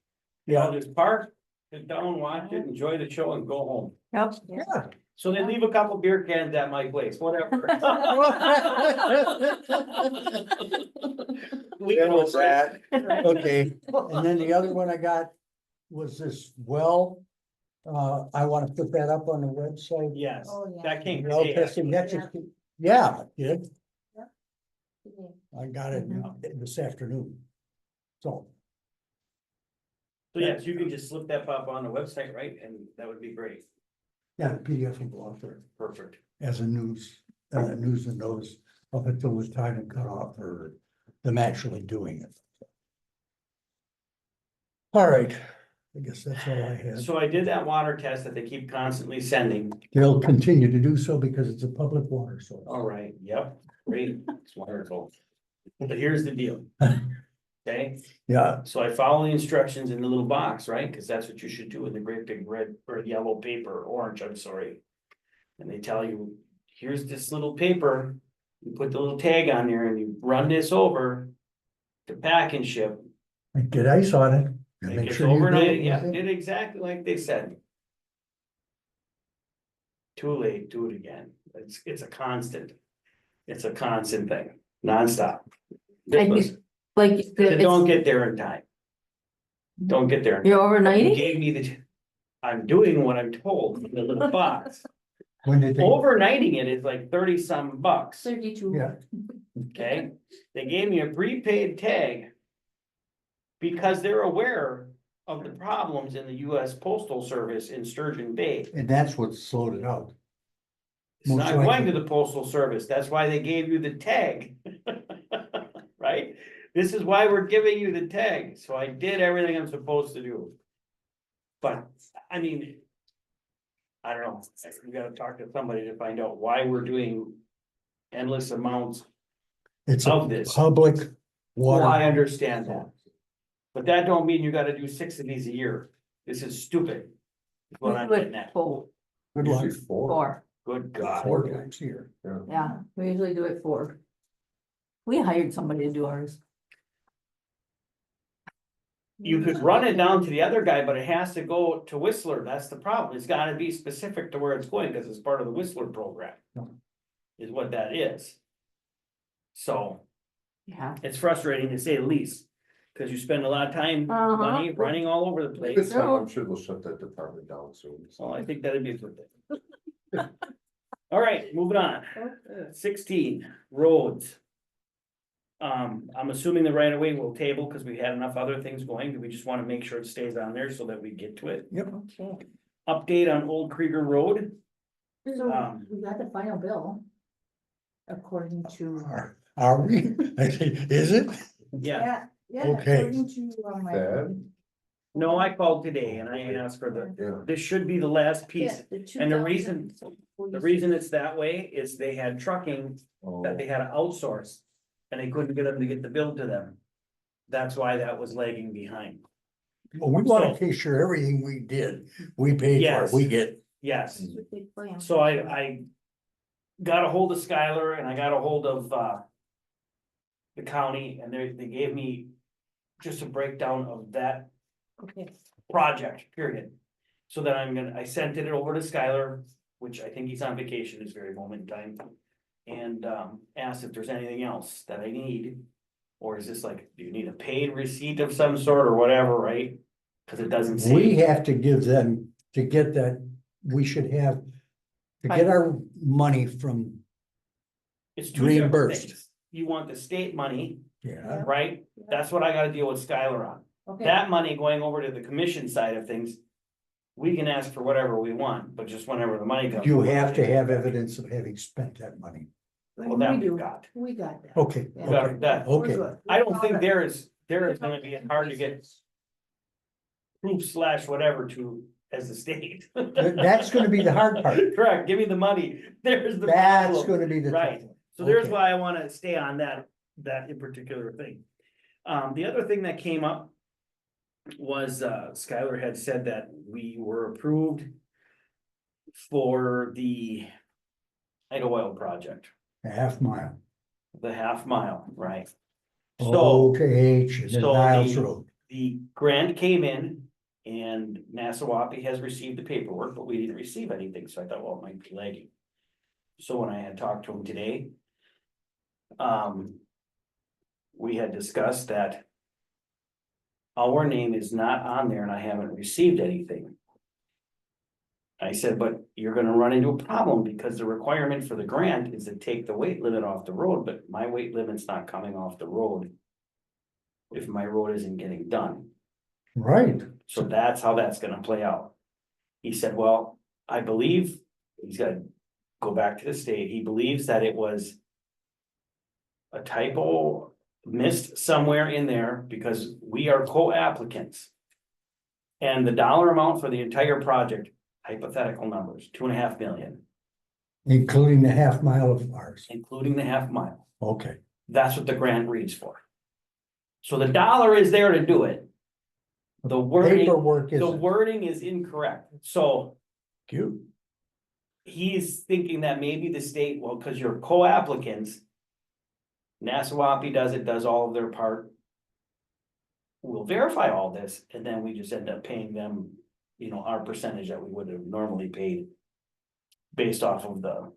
They all Yeah, just park, sit down, watch it, enjoy the show and go home. Yep. yeah. So they leave a couple beer cans at my place, whatever. Okay, and then the other one I got was this I want to put that up on the website. Yes, Oh, yeah. that came Well today. testing, that just, yeah, it did. Yeah. I got it this afternoon. So, So yes, you can just slip that up on the website, right? And that would be great. yeah, the PDF will go out there Perfect. as a news and notice up until the time to cut off for them actually doing it. All right, I guess that's all I had. So I did that water test that they keep constantly sending. They'll continue to do so because it's a public water source. All right, yep, great, it's wonderful. But here's the deal. Okay, Yeah, so I follow the instructions in the little box, right? Cause that's what you should do in the great big red or yellow paper, orange, I'm sorry. And they tell you, here's this little paper, you put the little tag on there and you run this over to pack and ship. get ice on it. and It make gets sure you do overnight, it yeah, with it. did exactly like they said. Too late, do it again. It's a constant. It's a constant thing, nonstop. I Listen, Like, don't get there in time. Don't get there. in you're time. You overnighting? gave me I'm doing what I'm told in the little box. When did they? Overnighting it is like 30 some bucks, 32. Yeah. okay? They gave me a prepaid tag. Because they're aware of the problems in the US Postal Service in Sturgeon Bay. And that's what slowed it out. It's Most not going likely. to the postal service, that's why they gave you the tag. Right? This is why we're giving you the tag, so I did everything I'm supposed to do. But, I mean. I don't know, we gotta talk to somebody to find out why we're doing endless amounts It's of a this. public Well, I water. understand that. But that don't mean you gotta do 6 of these a year, this is stupid. Is what I'm getting at, Four, Good luck. Usually four. four, good God. 4 times a year. yeah, we usually do it 4. We hired somebody to do ours. You could run it down to the other guy, but it has to go to Whistler, that's the problem, it's gotta be specific to where it's going, cause it's part of the Whistler program. Is what that is. So, Yeah. it's frustrating to say the least, cause you spend a lot of time, Uh-huh. money running all over the This place. time, I'm sure they'll shut that department down soon. So I think that'd be a good thing. All right, moving on. 16, roads. I'm assuming the right of way will table because we had enough other things going. We just want to make sure it stays on there so that we get to it. Okay. Update on Old Krieger Road. So we got the final bill. According to. Are we? I say, is it? Yeah, Yeah, Okay. according to, my. Bad? no, I called today and I asked for Yeah. this should be the last piece. Yeah, And the reason it's that way is they had trucking Oh. that they had to outsource. And they couldn't get them to get the bill to them. That's why that was lagging behind. Well, we want So- to make sure everything we did, we paid for, Yes. we get. Yes. Big plan. So I got a hold of Skylar and I got a hold of, the county and they gave me just a breakdown of that Okay. project, period. So then I sent it over to Skylar, which I think he's on vacation this very moment in time. And, asked if there's anything else that I need. Or is this like, do you need a paid receipt of some sort or whatever, right? Cause it doesn't We say, have to give them, to get that, we should have, to get our money from, it's two different reimbursed. things. You want the state money, yeah, right? That's what I gotta deal with Skylar on. Okay. That money going over to the commission side of things. We can ask for whatever we want, but just whenever the money comes. you have to have evidence of having spent that money. Well, that We we've do. got. We got that. Okay, Yeah. We got okay, that. We're okay. good. I don't think there is gonna be hard to get proof slash whatever to, as the state. That's gonna be the hard part. Correct, give me the money, there's the That's problem. gonna be the tough Right. one. So there's Okay. why I wanna stay on that in particular thing. The other thing that came up was, Skylar had said that we were approved for the Idlewild project, A half mile. the half mile, right? So O to H and then so Niles the- Road. the grant came in and Nassawapi has received the paperwork, but we didn't receive anything, so I thought, well, it might be lagging. So when I had talked to him today. We had discussed that. Our name is not on there and I haven't received anything. I said, but you're gonna run into a problem because the requirement for the grant is to take the weight limit off the road, but my weight limit's not coming off the road. If my road isn't getting done. Right, So that's how that's gonna play out. He said, well, I believe, he's gotta go back to the state, he believes that it was. A typo missed somewhere in there because we are co-applicants. And the dollar amount for the entire project, hypothetical numbers, 2.5 million, including the half mile of ours. including the half mile. Okay, That's what the grant reads for. So the dollar is there to do it. The wording. paperwork The isn't wording is incorrect, so cute. he's thinking that maybe the state, well, because you're co-applicants. Nassawapi does all of their part. We'll verify all this, and then we just end up paying them, our percentage that we would have normally paid. Based off of the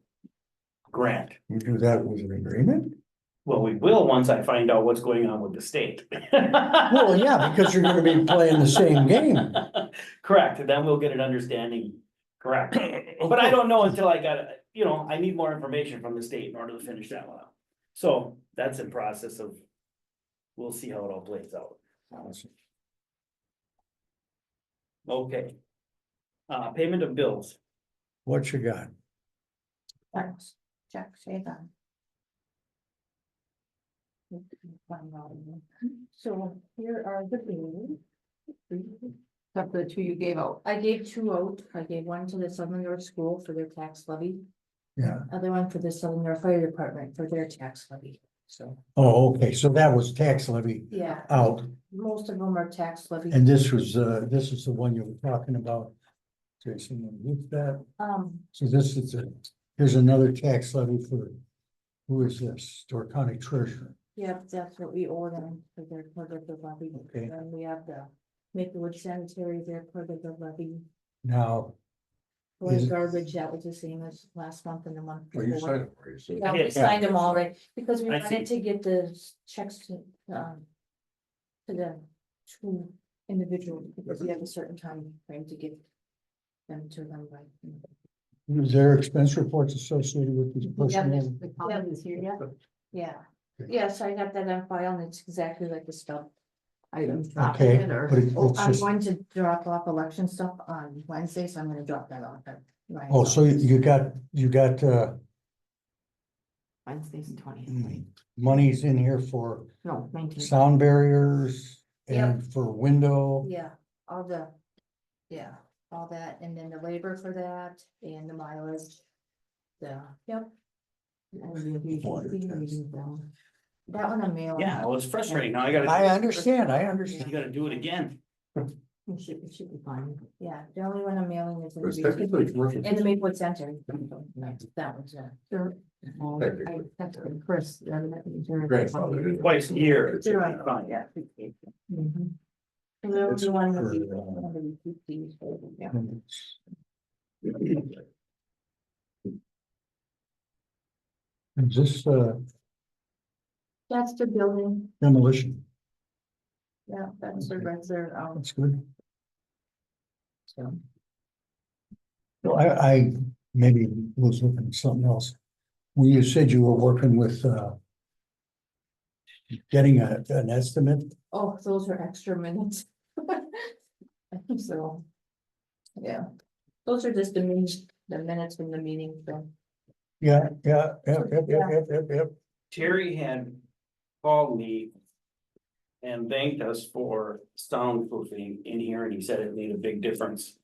grant. You do that with an agreement? Well, we will once I find out what's going on with the state. Well, yeah, because you're gonna be playing the same game. Correct, and then we'll get an understanding Correct. But I don't know until I got, I need more information from the state in order to finish that one up. So that's in process of, we'll see how it all plays out. Okay. Payment of bills. What you got? Checks, say that. So here are the bills. Except for the two you gave out. I gave two out. I gave one to the Southern York School for their tax levy, Yeah. other one for the Southern York Fire Department for their tax levy. So, Oh, okay, so that was tax levy yeah, out, most of them are tax levy. and this is the one you were talking about. Jason, who's that? So this is here's another tax levy for, who is this? Door County Treasurer. Yep, that's what we owe them for their part of the levy. Okay. And we have the Maplewood Sanitary, their part of the levy. Now, For Is- garbage, that was the same as last month and the month Well, you before. signed it for you, so. Yeah, we Yeah. signed them all right, because we I wanted to get the checks to the two individuals, because we have a certain time frame to get them to them, right? is there expense reports associated with these personnel? The comment is here yet? Yeah, yes, I got that on file, and it's exactly like the stuff. Items. Okay, but Oh, it's I'm just, going to drop off election stuff on Wednesday, so I'm gonna drop that off at Ryan's oh, so office. you got, Wednesday's the 20th. monies in here for No, 19th. sound barriers and for window. Yeah, all that, and then the labor for that, and the mileage. Yep, that one I'm mailing. Yeah, well, it's frustrating. Now I gotta. I understand. You gotta do it again. It should be fine. Yeah, the only one I'm mailing is in It's technically commercial. the Maplewood Center. That one's Sure. Technically. I texted Chris. the other night. Grandfather did. Twice a year. They're right. Fine, yeah. Mhm. And the It's only one that for, we- that we keep these for, yeah. Is this That's the building, demolition? yeah, that's the regular, That's good. so. No, I maybe was looking at something else. When you said you were working with getting an estimate, Oh, those are extra minutes. So. Yeah, those are just the minutes from the meeting, so. yeah. Terry had called me and thanked us for soundproofing in here, and he said it made a big difference.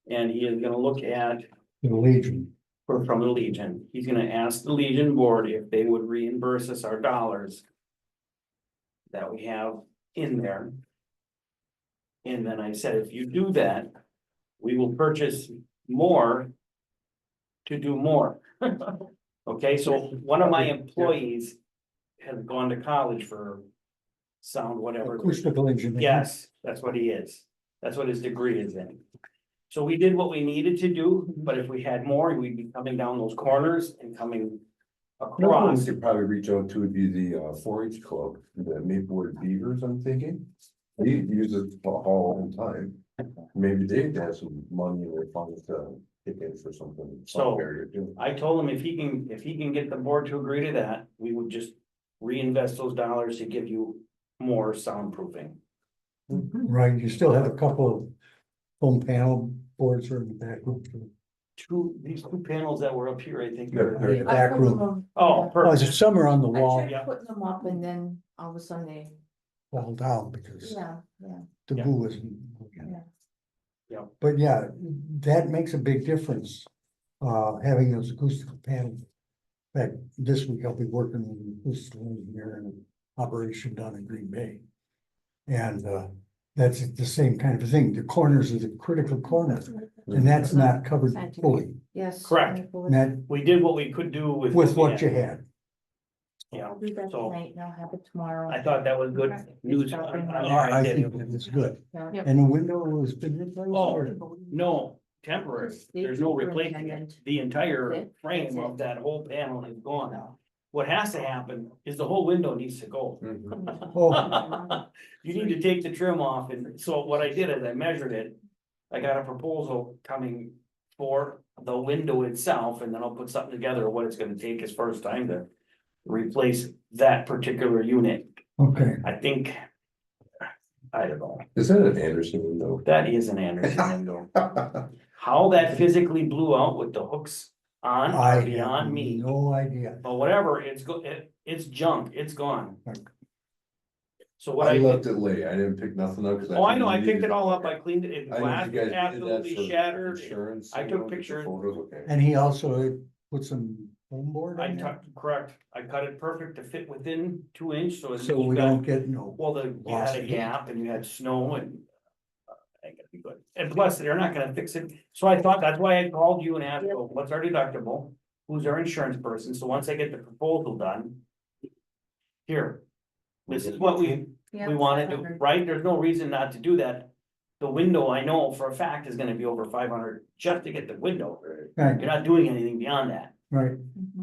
And he is gonna look at, The Legion. from the Legion, he's gonna ask the Legion board if they would reimburse us our dollars that we have in there. And then I said, if you do that, we will purchase more to do more. Okay, so one of my employees has gone to college for sound, whatever. Acoustical engineer. Yes, that's what he is. That's what his degree is in. So we did what we needed to do, but if we had more, we'd be coming down those corners and coming No, one we across. could probably reach out to would be the 4-H club, the Maplewood Beavers, I'm thinking. He uses it all the time. Maybe they have some money in their funds to kick in for something. So- some area too. I told him if he can get the board to agree to that, we would just reinvest those dollars to give you more soundproofing. Right, you still have a couple of foam panel boards are in the back room. These two panels that were up here, I think. They're- they're- The back room. Oh, Oh, perfect. there's some are on the I wall, tried putting them up, and then all of a sudden they, fall down because yeah. the Yeah. boo isn't. Yeah. But yeah, that makes a big difference, having those acoustical panels. In fact, this week I'll be working with an acoustical engineer in an operation down in Green Bay. And, that's the same kind of thing, the corners are the critical corners, and that's not covered fully, Yes. Correct. and that, We did what we could do with. with what you had. Yeah, I'll do that so tonight, and I'll have it tomorrow. I thought that was good news. I think it's good, Yeah. and the window has been replaced. Oh, or- no, temporary, there's no replacing it, Superintendent. the entire That's it. frame of that whole panel is gone now. What has to happen is the whole window needs to go. Mhm. Oh, You need to take the trim off, and so what I did is I measured it. I got a proposal coming for the window itself, and then I'll put something together of what it's gonna take as far as time to replace that particular unit. Okay, I think, I don't know, Is that an Anderson window? that is an Anderson window. How that physically blew out with the hooks on I are have beyond me, no idea. but whatever, it's junk, it's gone. So what I I left did, it late, I didn't pick nothing up, cause. oh, I know, I figured picked you it all up, I cleaned it, needed- it I know you glass guys did that absolutely for shattered. insurance, I you took know, get the pictures. photos, okay. And he also put some foam board I in there, cut, correct, I cut it perfect to fit within 2 inch, so. so you we got- don't get no. Well, you loss had a of heat. gap and you had snow and. I think it'd be good. And plus, they're not gonna fix it, so I thought, that's why I called you and asked, well, what's our deductible? Who's our insurance person, so once I get the proposal done. Here. This is what we wanna do, right? There's no reason not to do that. The window, I know for a fact, is gonna be over 500 just to get the window. Right, You're not doing anything beyond that, right,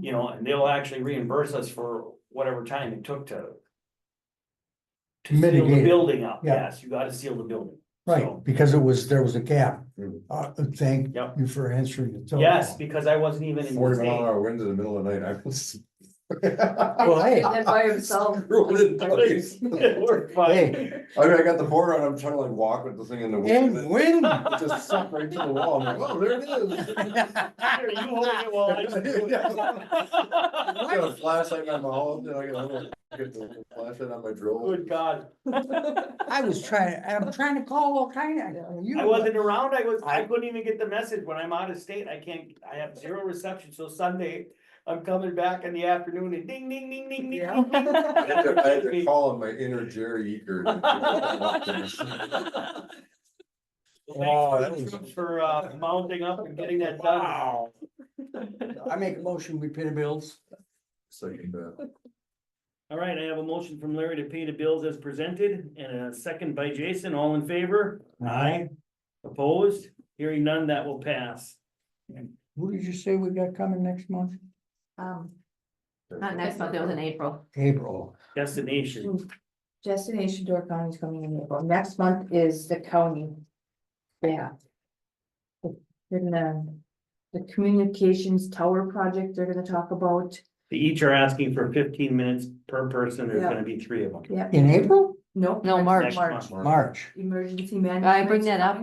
you know, and they'll actually reimburse us for whatever time it took to. To seal the Mitigate it. building up, Yeah. yes, you gotta seal the building. right, So, because there was a gap. Hmm. Thank Yep. you for answering the telephone. yes, because I wasn't even in the 40-mile-an-hour state. winds in the middle of the night, I was. Well, hey. That by himself. Screwed in place. We're fine. Hey, I mean, I got the board on, I'm trying to like walk with the thing in the and wind. when? It just sucked right to the wall, I'm like, oh, there it is. Here, you hold it while I just do I got a it. flashlight in my mouth, and I get the flashlight on my drill. Good God, I'm trying to call all kind of. I wasn't around, I couldn't even get the message when I'm out of state, I have 0 reception, so Sunday. I'm coming back in the afternoon and ding, ding, ding, ding, ding, ding, ding. I had to call on my inner Jerry Eaker. Oh, that Thanks was- for mounting up and getting that done. Wow. I make a motion, we pay the bills. Second, All right, I have a motion from Larry to pay the bills as presented and a second by Jason, all in favor? Aye. Opposed? Hearing none, that will pass. Who did you say we got coming next month? Not next month, it was in April. April. Destination. Destination Door County is coming in April. Next month is the county. Yeah. Then the communications tower project they're gonna talk about. They each are asking for 15 minutes per person, there's Yeah. gonna be 3 of them. Yeah. In April? Nope. No, March. Next month. March. Emergency management. I bring that up.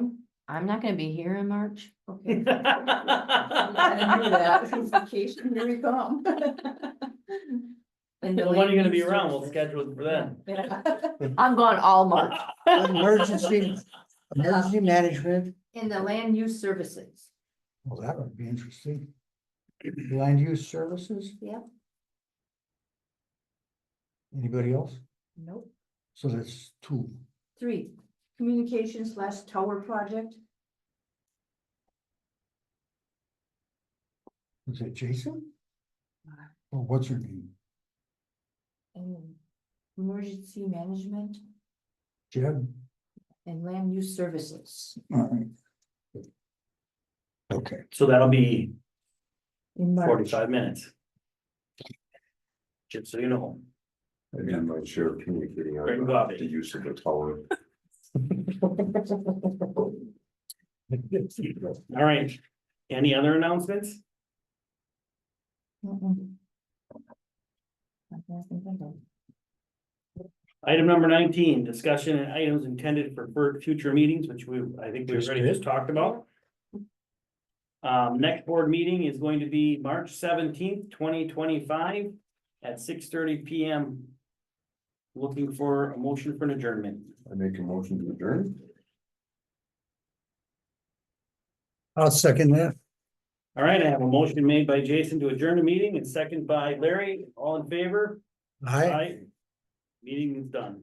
I'm not gonna be here in March. Okay. I knew that. Vacation, here we come. And the Well, when are you gonna land be use around? We'll services. schedule it for then. Yeah. I'm gone all March. Emergency management. In the land use services. Well, that would be interesting. Land use services, Yeah. anybody else? Nope. So that's 2. 3, communication/tower project. Was it Jason? Or what's her name? And emergency management Jeb? and land use services All right. Okay, So that'll be in March. 45 minutes. Just so you know. I mean, my share of communicating Great on coffee. the use of the tower. All right, any other announcements? Mm-mm. I can't think of them. Item number 19, discussion and items intended for future meetings, which I think we Just already did. just talked about. Next board meeting is going to be March 17th, 2025 at 6:30 PM. Looking for a motion for an adjournment. I make a motion to adjourn. I'll second that. All right, I have a motion made by Jason to adjourn the meeting and second by Larry. All in favor? Aye. Meeting is done.